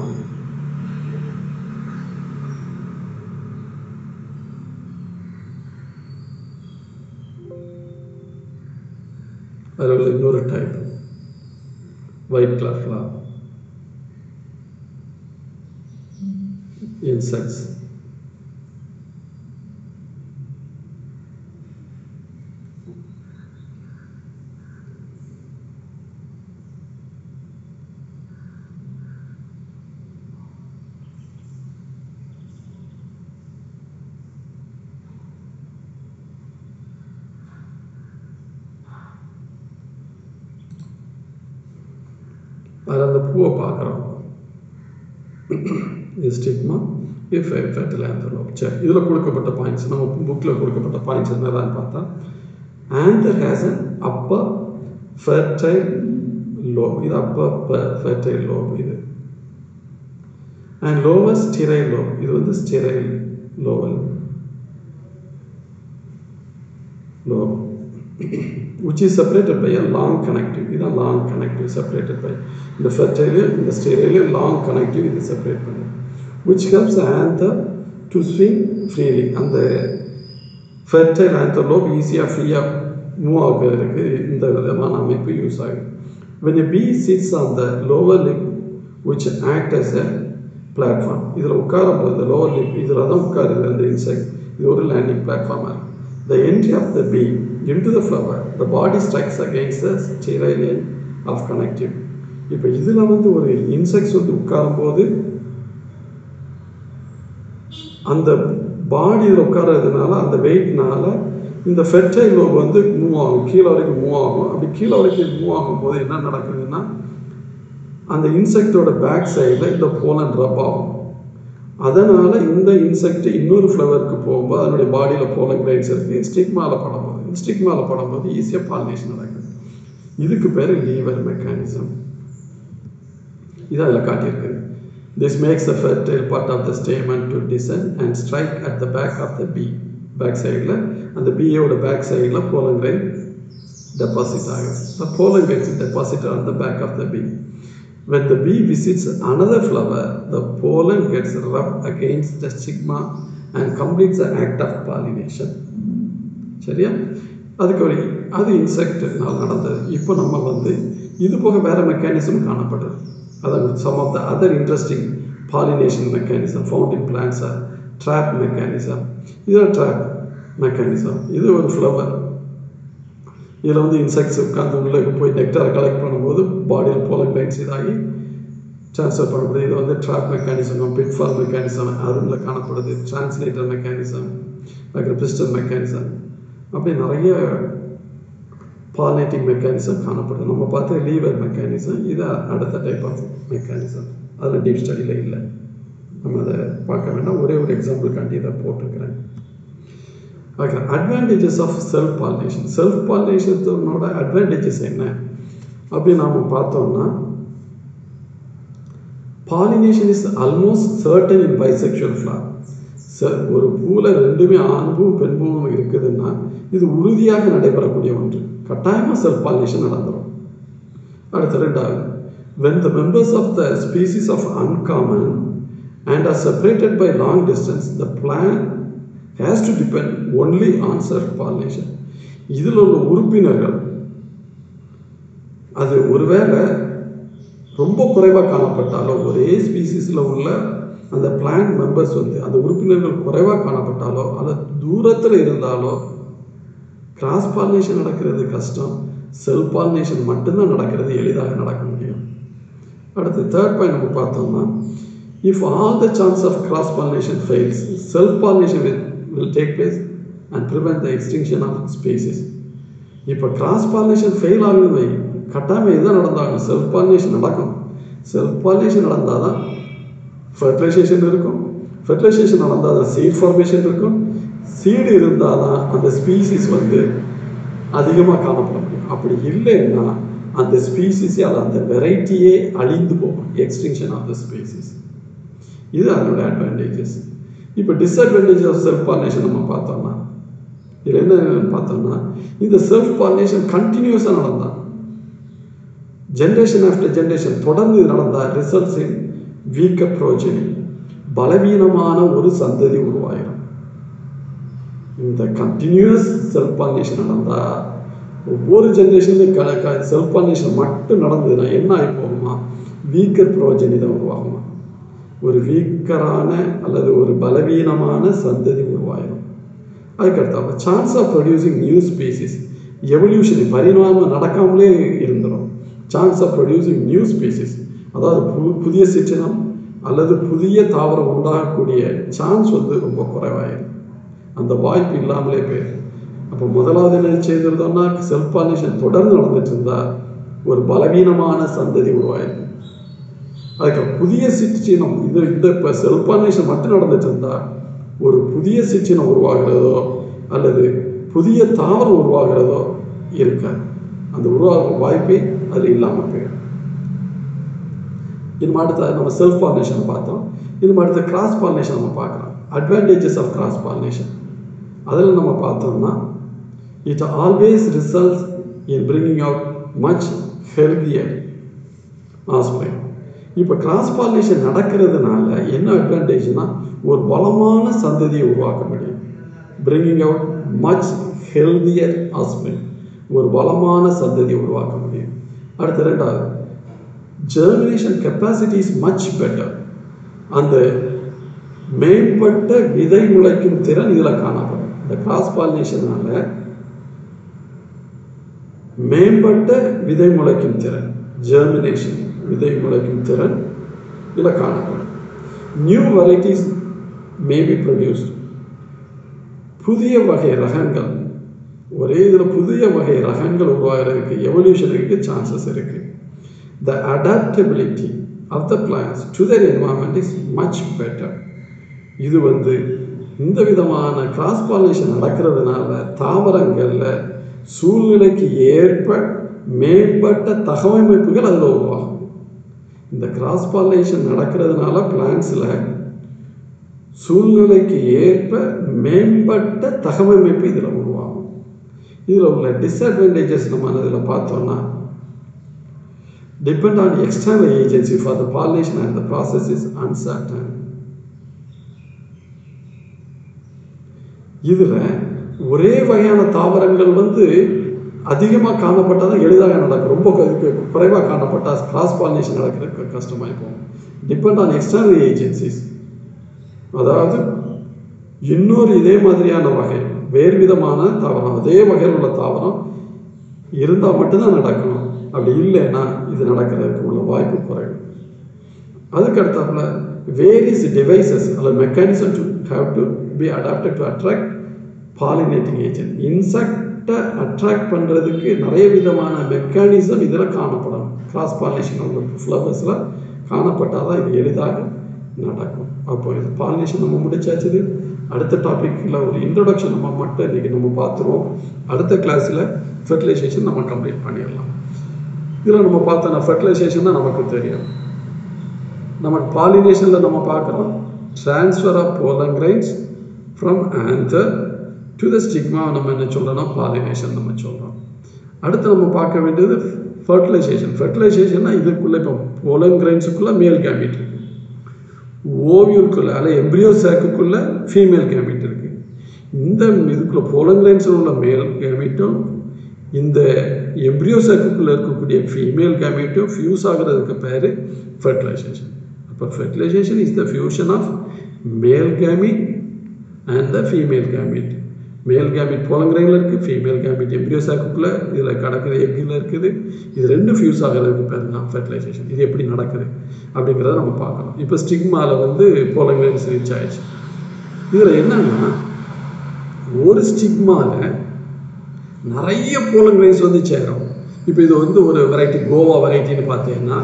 அதில் இன்னொரு type white colour flower insects. அதில் அந்த பூவை பார்க்குறோம். இது ஸ்டிக்மா, இது ஃபெர்டைல் ஆந்தர்லோப். சரி, இதில் கொடுக்கப்பட்ட பாயிண்ட்ஸ், நம்ம புக்கில் கொடுக்கப்பட்ட பாயிண்ட்ஸ் என்னதான்னு பார்த்தா, anther has an Appar fertile lobe, இது அப்பர் ஃபெர்டைல் லோப் இது. அண்ட் லோவர் ஸ்டிரைல் லோப், இது வந்து ஸ்டிரைல் லோவல் lobe, which is separated by a long connective. இது long connective separated by the fertile, இந்த sterile long connective இது separate பண்ணுது, which helps the anther to swing freely. அந்த fertile anther lobe ஈஸியாக ஃப்ரீயாக move ஆகிறதுக்கு இந்த விதமான அமைப்பு யூஸ் ஆகுது. When a bee sits on the lower lip which act as a platform, இதில் உட்காரும் போது இந்த lower lip இதில் தான் உட்காருது அந்த இன்செக்ட், இது ஒரு லேண்டிங் பிளாட்ஃபார்மாக இருக்குது. The entry of the bee into the flower, the body strikes against the sterile end of connective. இப்போ இதில் வந்து ஒரு இன்செக்ட்ஸ் வந்து உட்காரும் போது அந்த பாடியில் உட்காரதுனால அந்த வெயிட்னால இந்த ஃபெர்டைல் லோப் வந்து மூவ் ஆகும், கீழே வரைக்கும் மூவ் ஆகும். அப்படி கீழே வரைக்கும் மூவ் ஆகும்போது என்ன நடக்குதுன்னா, அந்த இன்செக்டோட பேக் சைடில் இந்த போலன் ரப் ஆகும். அதனால் இந்த இன்செக்ட் இன்னொரு ஃப்ளவருக்கு போகும்போது அதனுடைய பாடியில் போலன் கிரைன்ஸ் இருக்குது, ஸ்டிக்மாவில் படும்போது இந்த ஸ்டிக்மாவில் படும்போது ஈஸியாக பாலினேஷன் நடக்குது. இதுக்கு பேர் லீவர் மெக்கானிசம். இது அதில் காட்டியிருக்கு. This makes the fertile part of the stamen to descend and strike at the back of the bee. Back side la, and the bee oda back side la pollen grain deposit ஆகும். The pollen gets deposited on the back of the bee. When the bee visits another flower, the pollen gets rubbed against the stigma and completes the act of pollination. சரியா? அது இன்செக்ட்னால் நடந்தது. இப்போ நம்ம வந்து இது போக வேறு மெக்கானிசம் காணப்படுது. அதாவது some of the other interesting pollination mechanism found in plants are trap mechanism. இதுதான் trap mechanism. இது ஒரு ஃப்ளவர். இதில் வந்து இன்செக்ட்ஸ் உட்காந்து உள்ளே போய் நெக்டாரை கலெக்ட் பண்ணும்போது பாடியில் போலன் கிரைன்ஸ் இதாகி ட்ரான்ஸ்ஃபர் பண்ணப்படுது. இது வந்து ட்ராப் மெக்கானிசம், பிட்ஃபால் மெக்கானிசம் அதுல காணப்படுது. டிரான்ஸ்லேட்டர் மெக்கானிசம், பிஸ்டன் மெக்கானிசம், அப்படி நிறைய பாலினேட்டிங் மெக்கானிசம் காணப்படுது. நம்ம பார்த்து லீவர் மெக்கானிசம், இது அடுத்த டைப் ஆஃப் மெக்கானிசம். அதில் டீப் ஸ்டடியில் இல்லை, நம்ம அதை பார்க்க வேண்டாம். ஒரே ஒரு எக்ஸாம்பிளுக்காண்டி இதை போட்டிருக்கிறேன். Okay, advantages of self pollination. Self பாலினேஷனோட அட்வான்டேஜஸ் என்ன அப்படின்னு நாம் பார்த்தோம்னா, pollination is almost certain in bisexual flower. ஒரு பூவில் ரெண்டுமே ஆண் பூவும் பெண் பூவும் இருக்குதுன்னா இது உறுதியாக நடைபெறக்கூடிய ஒன்று. கட்டாயமாக செல்ஃப் பாலினேஷன் நடந்துடும். அடுத்த ரெண்டாவது, when the members of the species of uncommon and are separated by long distance, the plant has to depend only on self pollination. இதில் உள்ள உறுப்பினர்கள் அது ஒருவேளை ரொம்ப குறைவாக காணப்பட்டாலோ, ஒரே ஸ்பீசிஸில் உள்ள அந்த பிளான்ட் மெம்பர்ஸ் வந்து அந்த உறுப்பினர்கள் குறைவாக காணப்பட்டாலோ அல்லது தூரத்தில் இருந்தாலோ கிராஸ் பாலினேஷன் நடக்கிறது கஷ்டம். செல்ஃப் பாலினேஷன் மட்டும்தான் நடக்கிறது, எளிதாக நடக்க முடியும். அடுத்து தேர்ட் பாயிண்ட் நம்ம பார்த்தோம்னா, if all the chance of cross pollination fails, self pollination will take place and prevent the extinction of species. இப்போ கிராஸ் பாலினேஷன் ஃபெயில் ஆகுது, கட்டாயமாக இதுதான் நடந்தாங்க. செல்ஃப் பாலினேஷன் நடக்கும். செல்ஃப் பாலினேஷன் நடந்தால் தான் ஃபெர்டிலைசேஷன் இருக்கும். ஃபெர்டிலைசேஷன் நடந்தால் தான் சீட் ஃபார்மேஷன் இருக்கும். சீடு இருந்தால் தான் அந்த ஸ்பீசிஸ் வந்து அதிகமாக காணப்பட முடியும். அப்படி இல்லைன்னா அந்த ஸ்பீசிஸே அது அந்த வெரைட்டியே அழிந்து போகும். Extinction of the species. இது அதனோட அட்வான்டேஜஸ். இப்போ டிஸ்அட்வான்டேஜஸ் ஆஃப் செல்ஃப் பாலினேஷன் நம்ம பார்த்தோம்னா, இதில் என்ன பார்த்தோம்னா, இந்த செல்ஃப் பாலினேஷன் கண்டினியூஸாக நடந்தால், ஜென்ரேஷன் ஆஃப்டர் ஜென்ரேஷன் தொடர்ந்து நடந்தால், ரிசல்ட்ஸ் இன் வீக்க ப்ரோஜனி, பலவீனமான ஒரு சந்ததி உருவாயிடும். இந்த கண்டினியூஸ் செல்ஃப் பாலினேஷன் நடந்தால், ஒவ்வொரு ஜென்ரேஷன்லையும் செல்ஃப் பாலினேஷன் மட்டும் நடந்ததுன்னா என்ன ஆகி போகுமா, வீக்கர் ப்ரோஜனி தான் உருவாகுமா. ஒரு வீக்கரான அல்லது ஒரு பலவீனமான சந்ததி உருவாயிடும். அதுக்கடுத்த chance of producing new species, evolution பரிணாமம் நடக்காமலே இருந்துடும். Chance of producing new species, அதாவது புதிய சிற்றினம் அல்லது புதிய தாவரம் உண்டாகக்கூடிய சான்ஸ் வந்து ரொம்ப குறைவாயிடும். அந்த வாய்ப்பு இல்லாமலே போயிடும். அப்போ முதலாவது என்ன செய்திருந்தோம்னா, செல்ஃப் பாலினேஷன் தொடர்ந்து நடந்துட்டு இருந்தால் ஒரு பலவீனமான சந்ததி உருவாயிடும். அதுக்கு புதிய சிற்றினம் இந்த இப்போ செல்ஃப் பாலினேஷன் மட்டும் நடந்துட்டு இருந்தால் ஒரு புதிய சிற்றினம் உருவாகிறதோ அல்லது புதிய தாவரம் உருவாகிறதோ இருக்காது. அந்த உருவாகும் வாய்ப்பே அது இல்லாமல் போயிடும். இது அடுத்த நம்ம செல்ஃப் பாலினேஷன் பார்த்தோம். இது அடுத்த கிராஸ் பாலினேஷன் நம்ம பார்க்கலாம். அட்வான்டேஜஸ் ஆஃப் கிராஸ் பாலினேஷன் அதில் நம்ம பார்த்தோம்னா, it always results in bringing out much healthier offspring. இப்போ கிராஸ் பாலினேஷன் நடக்கிறதுனால என்ன அட்வான்டேஜ்னா, ஒரு பலமான சந்ததியை உருவாக்க முடியும். bringing out much healthier offspring, ஒரு பலமான சந்ததியை உருவாக்க முடியும். அடுத்த ரெண்டாவது, germination capacity is much better. அந்த மேம்பட்ட விதை முளைக்கும் திறன் இதில் காணப்படும். இந்த கிராஸ் பாலினேஷனால மேம்பட்ட விதை முளைக்கும் திறன், ஜெர்மினேஷன் விதை முளைக்கும் திறன் இதில் காணப்படும். New varieties may be produced, புதிய வகை ரகங்கள், ஒரே இதில் புதிய வகை ரகங்கள் உருவாகிறதுக்கு எவல்யூஷனுக்கு சான்சஸ் இருக்கு. The adaptability of the plants to their environment is much better. இது வந்து இந்த விதமான கிராஸ் பாலினேஷன் நடக்கிறதுனால தாவரங்களில் சூழ்நிலைக்கு ஏற்ப மேம்பட்ட தகவமைப்புகள் அதில் உருவாகும். இந்த கிராஸ் பாலினேஷன் நடக்கிறதுனால பிளான்ஸில் சூழ்நிலைக்கு ஏற்ப மேம்பட்ட தகவமைப்பு இதில் உருவாகும். இதில் உள்ள டிஸ்அட்வான்டேஜஸ் நம்ம இதில் பார்த்தோம்னா, depend on external agency for the pollination and the process is uncertain. இதில் ஒரே வகையான தாவரங்கள் வந்து அதிகமாக காணப்பட்டால் தான் எளிதாக நடக்கும். ரொம்ப குறைவாக காணப்பட்டால் கிராஸ் பாலினேஷன் நடக்கிறதுக்கு கஷ்டமாகி போகும். Depend on external agencies. அதாவது இன்னொரு இதே மாதிரியான வகை வேறு விதமான தாவரம் அதே வகையில் உள்ள தாவரம் இருந்தால் மட்டும்தான் நடக்கணும். அப்படி இல்லைன்னா இது நடக்கிறதுக்கு உள்ள வாய்ப்பு குறைவு. அதுக்கு அடுத்தாப்புல வேரியஸ் டிவைசஸ் அல்லது mechanism to have to be adapted to attract pollinating agent. இன்செக்டை அட்ராக்ட் பண்ணுறதுக்கு நிறைய விதமான மெக்கானிசம் இதில் காணப்படும். கிராஸ் பாலினேஷன் உள்ள ஃப்ளவர்ஸில் காணப்பட்டால் தான் இது எளிதாக நடக்கும். அப்போ இது பாலினேஷன் நம்ம முடிச்சாச்சு. அடுத்த டாப்பிக்கில் ஒரு இன்ட்ரொடக்ஷன் நம்ம மட்டும் இன்றைக்கி நம்ம பார்த்துருவோம். அடுத்த கிளாஸில் ஃபெர்டிலைசேஷன் நம்ம கம்ப்ளீட் பண்ணிடலாம். இதில் நம்ம பார்த்தோன்னா ஃபெர்டிலைசேஷன் தான் நமக்கு தெரியும். நமக்கு பாலினேஷனில் நம்ம பார்க்குறோம் transfer of pollen grains from anther to the stigma. நம்ம என்ன சொல்கிறோம்னா பாலினேஷன் நம்ம சொல்கிறோம். அடுத்து நம்ம பார்க்க வேண்டியது ஃபெர்டிலைசேஷன். ஃபெர்டிலைசேஷன்னா இதுக்குள்ளே இப்போ போலன் கிரைன்ஸுக்குள்ளே மேல் கேமிட் இருக்குது, ஓவியலுக்குள்ளே அல்ல எம்ப்ரியோ சாக்குக்குள்ளே ஃபீமேல் கேமிட் இருக்குது. இந்த இதுக்குள்ளே போலன் கிரைன்ஸில் உள்ள மேல் கேமிட்டும் இந்த எம்ப்ரியோ சாக்குக்குள்ளே இருக்கக்கூடிய ஃபீமேல் கேமிட்டும் ஃபியூஸ் ஆகிறதுக்கு பேர் ஃபெர்டிலைசேஷன். அப்போ fertilization is the fusion of male gamete and the female gamete. Male gamete pollen கிரைனில் இருக்குது, ஃபீமேல் கேமிட் எம்ப்ரியோ சாக்குக்குள்ளே இதில் கிடக்குது எக்கில் இருக்குது. இது ரெண்டும் ஃபியூஸ் ஆகிறதுக்கு பேர் தான் ஃபெர்டிலைசேஷன். இது எப்படி நடக்குது அப்படிங்கிறத நம்ம பார்க்கலாம். இப்போ ஸ்டிக்மாவில் வந்து போலன் கிரைன்ஸ் ரீச் ஆயிடுச்சு. இதில் என்னன்னா ஒரு ஸ்டிக்மாவில் நிறைய போலன் கிரைன்ஸ் வந்து சேரும். இப்போ இது வந்து ஒரு வெரைட்டி கோவா வெரைட்டின்னு பார்த்தீங்கன்னா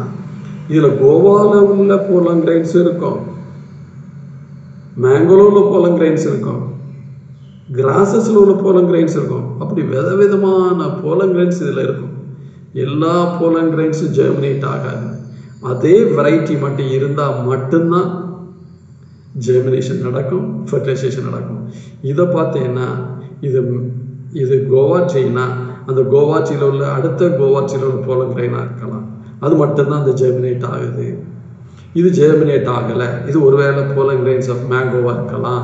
இதில் கோவாவில் உள்ள போலன் கிரைன்ஸ் இருக்கும், மேங்கோவில் உள்ள போலன் கிரைன்ஸ் இருக்கும், கிராசஸில் உள்ள போலன் கிரைன்ஸ் இருக்கும். அப்படி விதவிதமான போலன் கிரைன்ஸ் இதில் இருக்கும். எல்லா போலன் கிரைன்ஸும் ஜெர்மினேட் ஆகாது. அதே வெரைட்டி மட்டும் இருந்தால் மட்டும்தான் ஜெர்மினேஷன் நடக்கும், ஃபெர்டிலைசேஷன் நடக்கும். இதை பார்த்தீங்கன்னா இது கோவாட்சின்னா அந்த கோவாட்சியில் உள்ள அடுத்த கோவாட்சியில் உள்ள போலன் கிரைனாக இருக்கலாம். அது மட்டும்தான் அந்த ஜெர்மினேட் ஆகுது. இது ஜெர்மினேட் ஆகலை. இது ஒருவேளை போலன் கிரைன்ஸ் ஆஃப் மேங்கோவாக இருக்கலாம்.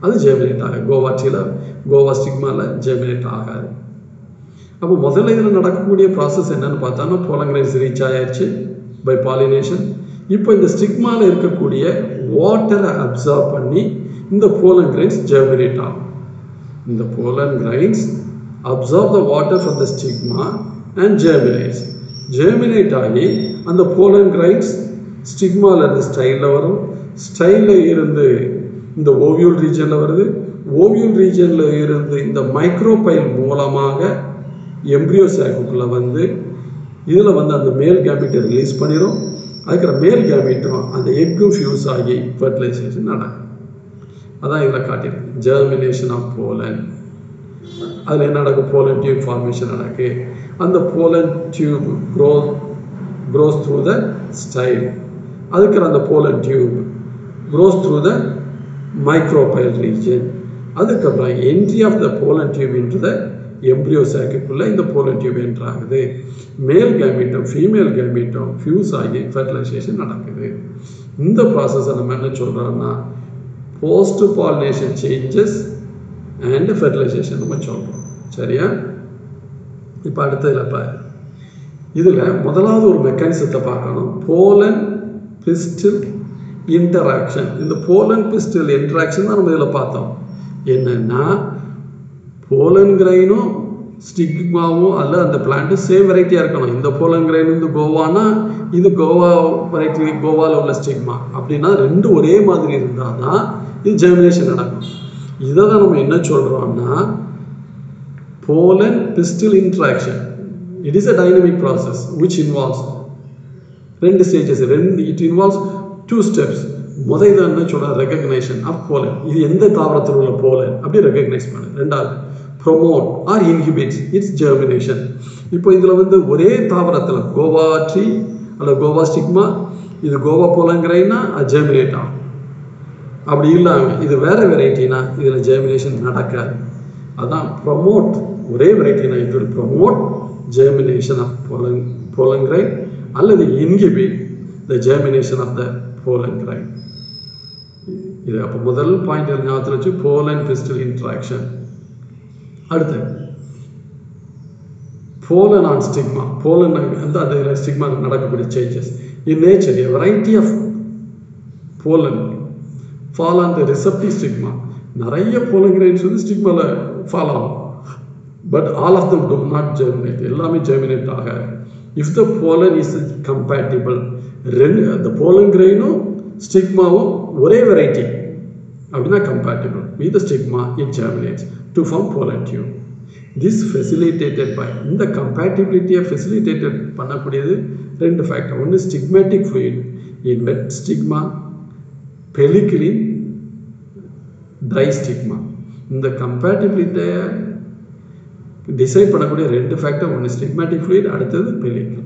அது ஜெர்மினேட் ஆகாது. கோவாட்சியில் கோவா ஸ்டிக்மாவில் ஜெர்மினேட் ஆகாது. அப்போ முதல்ல இதில் நடக்கக்கூடிய ப்ராசஸ் என்னன்னு பார்த்தோன்னா போலன் கிரைன்ஸ் ரீச் ஆயிடுச்சு பை பாலினேஷன். இப்போ இந்த ஸ்டிக்மாவில் இருக்கக்கூடிய வாட்டரை அப்சர்வ் பண்ணி இந்த போலன் கிரைன்ஸ் ஜெர்மினேட் ஆகும். இந்த pollen grains absorb the water from the stigma and germinates. Germinate ஆகி அந்த போலன் கிரைன்ஸ் ஸ்டிக்மாவில் இருந்து ஸ்டைலில் வரும், ஸ்டைலில் இருந்து இந்த ஓவியூல் ரீஜனில் வருது, ஓவியூல் ரீஜனில் இருந்து இந்த மைக்ரோபைல் மூலமாக எம்ப்ரியோ சாக்குக்குள்ளே வந்து இதில் வந்து அந்த மேல் கேமிட்டை ரிலீஸ் பண்ணிடும். அதுக்கப்புறம் மேல் கேமிட்டும் அந்த எக்கும் ஃபியூஸ் ஆகி ஃபெர்டிலைசேஷன் நடக்கும். அதான் இதில் காட்டியிருக்கு ஜெர்மினேஷன் ஆஃப் போலன். அதில் என்ன நடக்கும்? போலன் டியூப் ஃபார்மேஷன் நடக்கு. அந்த pollen tube grows through the style. அதுக்கப்புறம் அந்த pollen tube grows through the micropyle region. அதுக்கப்புறம் entry of the pollen tube into the embryo சாக்குக்குள்ளே இந்த போலன் டியூப் என்ட்ரு ஆகுது. மேல் கேமிட்டும் ஃபீமேல் கேமிட்டும் ஃபியூஸ் ஆகி ஃபெர்டிலைசேஷன் நடக்குது. இந்த ப்ராசஸை நம்ம என்ன சொல்கிறோம்னா post pollination changes and fertilization நம்ம சொல்கிறோம். சரியா? இப்போ அடுத்ததில் பாரு, இதில் முதலாவது ஒரு மெக்கானிசத்தை பார்க்கணும், போலன் பிஸ்டில் இன்டராக்ஷன். இந்த போலன் பிஸ்டில் இன்டராக்ஷன் தான் நம்ம இதில் பார்த்தோம். என்னென்னா போலன் கிரைனும் ஸ்டிக்மாவும் அல்ல அந்த பிளான்ட்டும் சேம் வெரைட்டியாக இருக்கணும். இந்த போலன் கிரைன் வந்து கோவானா இது கோவா வெரைட்டி, கோவாவில் உள்ள ஸ்டிக்மா அப்படின்னா ரெண்டும் ஒரே மாதிரி இருந்தால் தான் இது ஜெர்மினேஷன் நடக்கும். இதை தான் நம்ம என்ன சொல்கிறோம்னா pollen pistil interaction. It is a dynamic process which involves ரெண்டு ஸ்டேஜஸ். It involves 2 steps. முதல் என்ன சொல்கிற ரெகக்னேஷன் ஆஃப் போலன். இது எந்த தாவரத்தில் உள்ள போலன் அப்படி ரெகக்னைஸ் பண்ணு. ரெண்டாவது promote or inhibits its germination. இப்போ இதில் வந்து ஒரே தாவரத்தில் கோவா ட்ரீ அல்ல கோவா ஸ்டிக்மா, இது கோவா போலன் கிரைனா அது ஜெர்மினேட் ஆகும். அப்படி இல்லாமல் இது வேறு வெரைட்டினா இதில் ஜெர்மினேஷன் நடக்காது. அதான் ப்ரொமோட். ஒரே வெரைட்டினா இது will promote germination of pollen grain அல்லது inhibit the germination of the pollen grain. இது அப்போ முதல் பாயிண்ட் ஞாபகத்தில் வச்சு போலன் பிஸ்டில் இன்ட்ராக்ஷன். அடுத்து pollen on stigma. Pollen and the stigma nadakapudi changes. In nature, a variety of pollen fall on the receptive stigma. நிறைய pollen grains வந்து ஸ்டிக்மால fall ஆகும். But all of them do not germinate. எல்லாமே germinate ஆகாது. If the pollen is compatible, the pollen grainum stigmaவும் ஒரே variety அப்படின்னா compatible with the stigma, it germinates to form pollen tube. This facilitated by இந்த compatibility facilitated பண்ணக்கூடியது ரெண்டு factor. ஒன்று stigmatic fluid in wet stigma, pelliculi dry stigma. இந்த compatibility decide பண்ணக்கூடிய ரெண்டு factor, ஒன்று stigmatic fluid, அடுத்தது pelliculi.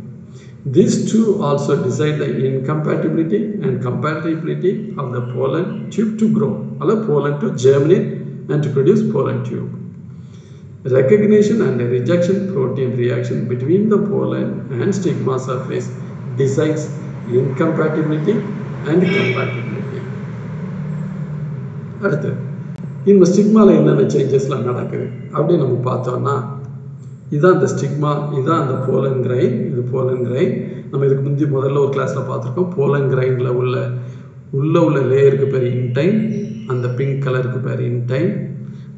These two also decide the incompatibility and compatibility of the pollen tube to grow, or pollen to germinate and to produce pollen tube. Recognition and rejection protein reaction between the pollen and stigma surface decides incompatibility and compatibility. அடுத்து இந்த ஸ்டிக்மால என்னென்ன சேஞ்சஸ்லாம் நடக்குது அப்படின்னு நம்ம பார்த்தோம்னா, இதுதான் இந்த stigma, இதுதான் அந்த போலன் கிரைன். இது போலன் கிரைன். நம்ம இதுக்கு முந்தி முதல்ல ஒரு கிளாஸில் பார்த்துருக்கோம். போலன் கிரைனில் உள்ள லேயருக்கு பேர் இன்டைம், அந்த பிங்க் கலருக்கு பேர் இன்டைம்,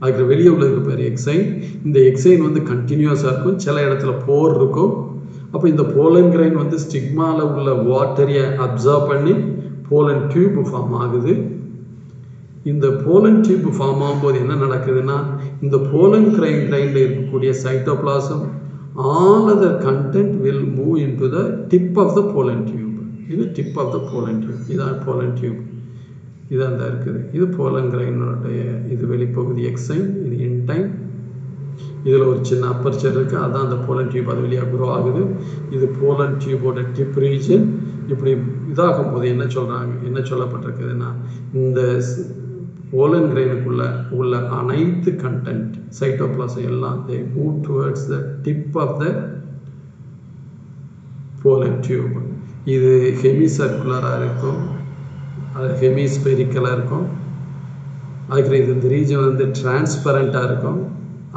அதுக்கு வெளியே உள்ளதுக்கு பேர் எக்ஸைன். இந்த எக்ஸைன் வந்து கண்டினியூஸாக இருக்கும், சில இடத்துல போர் இருக்கும். அப்போ இந்த போலன் கிரைன் வந்து ஸ்டிக்மாவில் உள்ள வாட்டரியை அப்சர்வ் பண்ணி போலன் டியூப் ஃபார்ம் ஆகுது. இந்த போலன் டியூப் ஃபார்ம் ஆகும்போது என்ன நடக்குதுன்னா, இந்த போலன் கிரைனில் இருக்கக்கூடிய cytoplasm all other content will move into the tip of the pollen tube. இது tip of the pollen tube. இதான் pollen tube. இதான் தான் இருக்குது. இது போலன் கிரைனுடைய இது வெளிப்பகுதி எக்ஸைன், இது இன்டைம். இதில் ஒரு சின்ன அப்பர்ச்சர் இருக்குது, அதுதான் அந்த போலன் டியூப், அது வெளியாக க்ரோ ஆகுது. இது போலன் டியூபோட டிப் ரீஜன். இப்படி இதாகும் போது என்ன சொல்லப்பட்டிருக்குதுன்னா, இந்த போலன் கிரைனுக்குள்ள உள்ள அனைத்து கண்டென்ட் சைட்டோபிளாசம் எல்லாம் they move towards the tip of the pollen tube. இது ஹெமிசர்க்குலராக இருக்கும், அது ஹெமிஸ்பெரிக்கலாக இருக்கும். அதுக்கு இந்த ரீஜன் வந்து டிரான்ஸ்பரண்ட்டாக இருக்கும்,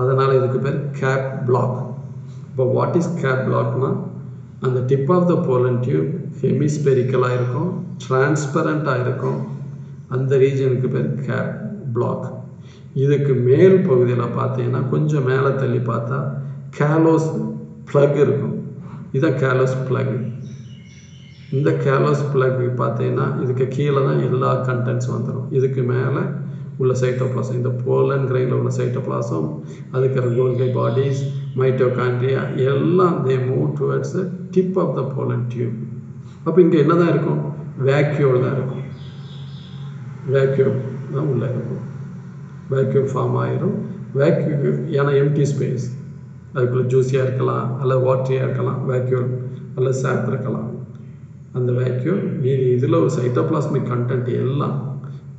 அதனால் இதுக்கு பேர் கேப் பிளாக். இப்போ வாட் இஸ் கேப் பிளாக்னா, அந்த tip of the pollen tube ஹெமிஸ்பெரிக்கலாக இருக்கும், டிரான்ஸ்பரண்ட்டாக இருக்கும், அந்த ரீஜனுக்கு பேர் கேப் பிளாக். இதுக்கு மேல் பகுதியில் பார்த்தீங்கன்னா கொஞ்சம் மேலே தள்ளி பார்த்தா கேலோஸ் பிளக் இருக்கும். இதுதான் கேலோஸ் பிளக். இந்த கேலோஸ் பிளக் பார்த்தீங்கன்னா இதுக்கு கீழே தான் எல்லா கண்டென்ட்ஸ் வந்துடும். இதுக்கு மேலே உள்ள சைட்டோபிளாசம், இந்த போலன் கிரைனில் உள்ள சைட்டோபிளாசம், அதுக்கு கோல்கை பாடிஸ், மைட்டோகாண்ட்ரியா எல்லாம் they move towards the tip of the pollen tube. அப்போ இங்கே என்ன தான் இருக்கும்? வேக்யூல் தான் இருக்கும். வேக்யூம் தான் உள்ளே இருக்கும். வேக்யூம் ஃபார்ம் ஆகிரும். வேக்யூம் ஏன்னா எம்டி ஸ்பேஸ், அதுக்குள்ளே ஜூஸியாக இருக்கலாம், அல்லது வாட்டரியாக இருக்கலாம், வேக்யூம் அல்லது சாப் இருக்கலாம். அந்த வேக்யூம் மீதி இதில் ஒரு சைட்டோபிளாஸ்மிக் கண்டென்ட் எல்லாம்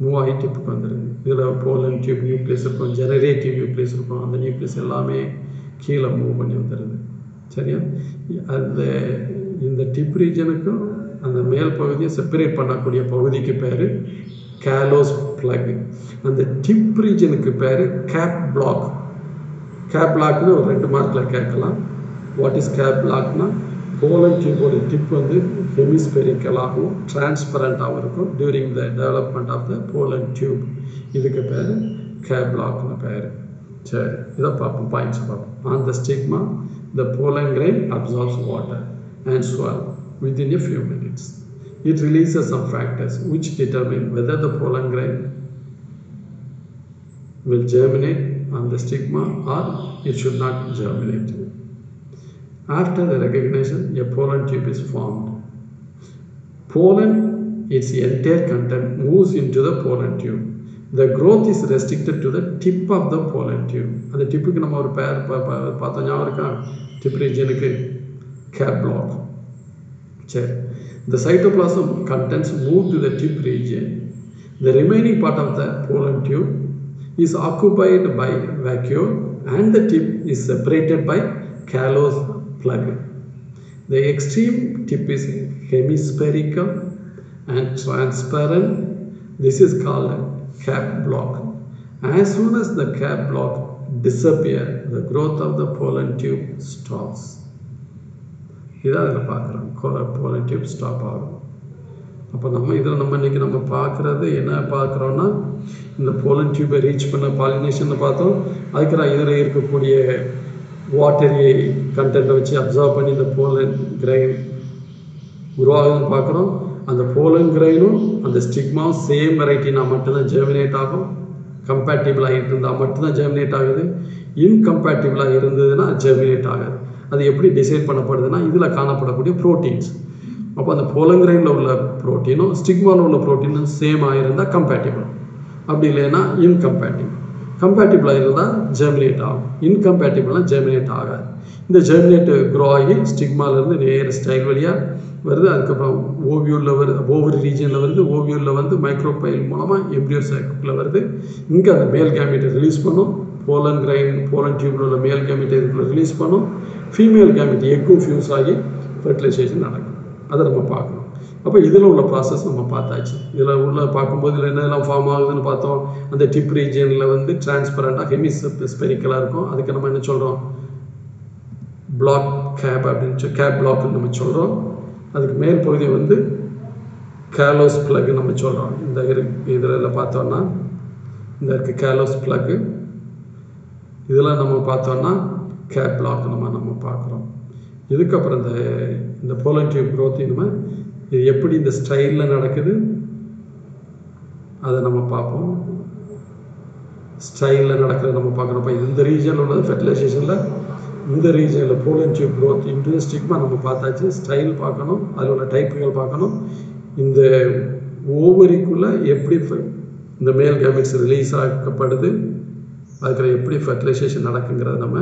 மூவ் ஆகி டிப்புக்கு வந்துடுது. இதில் போலன் டியூப் நியூக்ளியஸ் இருக்கும், ஜெனரேட்டிவ் நியூக்ளியஸ் இருக்கும், அந்த நியூக்ளியஸ் எல்லாமே கீழே மூவ் பண்ணி வந்துடுது. சரியா? அந்த இந்த டிப் ரீஜனுக்கும் அந்த மேல் பகுதியை செப்பரேட் பண்ணக்கூடிய பகுதிக்கு பேர் கேலோஸ் பிளக். அந்த டிப் ரீஜனுக்கு பேர் கேப் பிளாக். கேப் பிளாக்னு ஒரு 2 மார்க்கில் கேட்கலாம். வாட் இஸ் கேப் பிளாக்னா, போலன் டியூபோட டிப் வந்து ஹெமிஸ்பெரிக்கலாகவும் டிரான்ஸ்பரண்ட்டாகவும் இருக்கும் during the development of the pollen tube. இதுக்கு பேர் கேப் பிளாக்னு பேர். சரி, இதை பார்ப்போம், பாயிண்ட்ஸ் பார்ப்போம். On the stigma the pollen grain absorbs water and swell within a few minutes. It releases some factors which determine whether the pollen grain will germinate on the stigma or it should not germinate. After the recognition, a pollen tube is formed. Pollen, its entire content moves into the pollen tube. The growth is restricted to the tip of the pollen tube. And the tip நம்ம ஒரு பேர் பார்த்தோம், ஞாபகம் இருக்கா? Tip ரீஜனுக்கு cap block. சரி, the cytoplasm contents move to the tip region. The remaining part of the pollen tube is occupied by vacuole and the tip is separated by callous plug. The extreme tip is hemispherical and transparent. This is called cap block. As soon as the cap block disappear, the growth of the pollen tube stops. இதான் அதில் பார்க்குறோம், pollen tube stop ஆகும். அப்போ நம்ம இன்றைக்கி நம்ம பார்க்குறது என்ன பார்க்குறோன்னா, இந்த pollen tube ரீச் பண்ண பாலினேஷன் பார்த்தோம். அதுக்கு இதில் இருக்கக்கூடிய வாட்டரி கண்டென்ட்டை வச்சு அப்சர்வ் பண்ணி இந்த pollen grain உருவாகுதுன்னு பார்க்குறோம். அந்த pollen grainனும் அந்த ஸ்டிக்மாவும் சேம் வெரைட்டினா மட்டும்தான் ஜெர்மினேட் ஆகும். கம்பேட்டிபிளாக இருந்தால் மட்டும்தான் ஜெர்மினேட் ஆகுது. இன்கம்பேட்டிபிளாக இருந்ததுன்னா ஜெர்மினேட் ஆகாது. அது எப்படி டிசைட் பண்ணப்படுதுன்னா, இதில் காணப்படக்கூடிய ப்ரோட்டீன்ஸ். அப்போ அந்த pollen grainல உள்ள ப்ரோட்டீனும் ஸ்டிக்மாவில் உள்ள ப்ரோட்டீனும் சேம் ஆகிருந்தால் கம்பேட்டிபிள், அப்படி இல்லைன்னா இன்கம்பேட்டிபிள். கம்பேட்டிபிளாக இருந்தால் ஜெர்மினேட் ஆகும், இன்கம்பேட்டிபிள்னால் ஜெர்மினேட் ஆகாது. இந்த ஜெர்மினேட் க்ரோ ஆகி ஸ்டிக்மாலேருந்து நேர ஸ்டைல் வழியாக வருது. அதுக்கப்புறம் ஓவியூலில் வருது, ஓவரி ரீஜனில் வருது. ஓவியூலில் வந்து மைக்ரோபைல் மூலமாக எம்ப்ரியோ சைக்கிளில் வருது. இங்கே அந்த மேல் கேமெட்டை ரிலீஸ் பண்ணும். pollen டியூபில் உள்ள மேல் கேமெட்டை இதுக்குள்ள ரிலீஸ் பண்ணும். ஃபீமேல் கேமெட் எக்கும் ஃபியூஸ் ஆகி ஃபெர்டிலைசேஷன் நடக்கும். அதை நம்ம பார்க்கணும். அப்போ இதில் உள்ள ப்ராசஸ் நம்ம பார்த்தாச்சு. இதில் உள்ள பார்க்கும்போது இதில் என்னெல்லாம் ஃபார்ம் ஆகுதுன்னு பார்த்தோம். அந்த டிப் ரீஜனில் வந்து டிரான்ஸ்பரண்ட்டாக ஹெமிஸ்பெரிக்கலாக இருக்கும். அதுக்கு நம்ம என்ன சொல்கிறோம், பிளாக் கேப் அப்படின்னு கேப் பிளாக்னு நம்ம சொல்கிறோம். அதுக்கு மேல் பகுதி வந்து கேலோஸ் பிளக்னு நம்ம சொல்கிறோம். இந்த இதில் பார்த்தோன்னா இந்த இருக்குது கேலோஸ் பிளக்கு. இதெல்லாம் நம்ம பார்த்தோன்னா கேப் பிளாக் நம்ம பார்க்குறோம். இதுக்கப்புறம் இந்த pollen tube growth நம்ம இது எப்படி இந்த ஸ்டைலில் நடக்குது அதை நம்ம பார்ப்போம். ஸ்டைலில் நடக்கிறது நம்ம பார்க்குறோம். இப்போ இந்த ரீஜனில் உள்ளது ஃபெர்டிலைசேஷனில், இந்த ரீஜனில் pollen tube growth into stigma நம்ம பார்த்தாச்சு. ஸ்டைல் பார்க்கணும், அதில் உள்ள டைப்புகள் பார்க்கணும். இந்த ஓவரிக்குள்ளே எப்படி இந்த மேல் கேமெட்ஸ் ரிலீஸ் ஆக்கப்படுது, அதுக்கு எப்படி ஃபெர்டிலைசேஷன் நடக்குங்கிறத நம்ம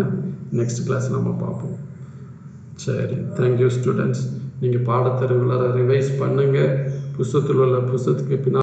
நெக்ஸ்ட் கிளாஸ் நம்ம பார்ப்போம். சரி, தேங்க்யூ ஸ்டூடெண்ட்ஸ். நீங்கள் பாடத்தை ரெகுலராக ரிவைஸ் பண்ணுங்கள். புத்தகத்தில் உள்ள புத்தகத்துக்கு பின்னால்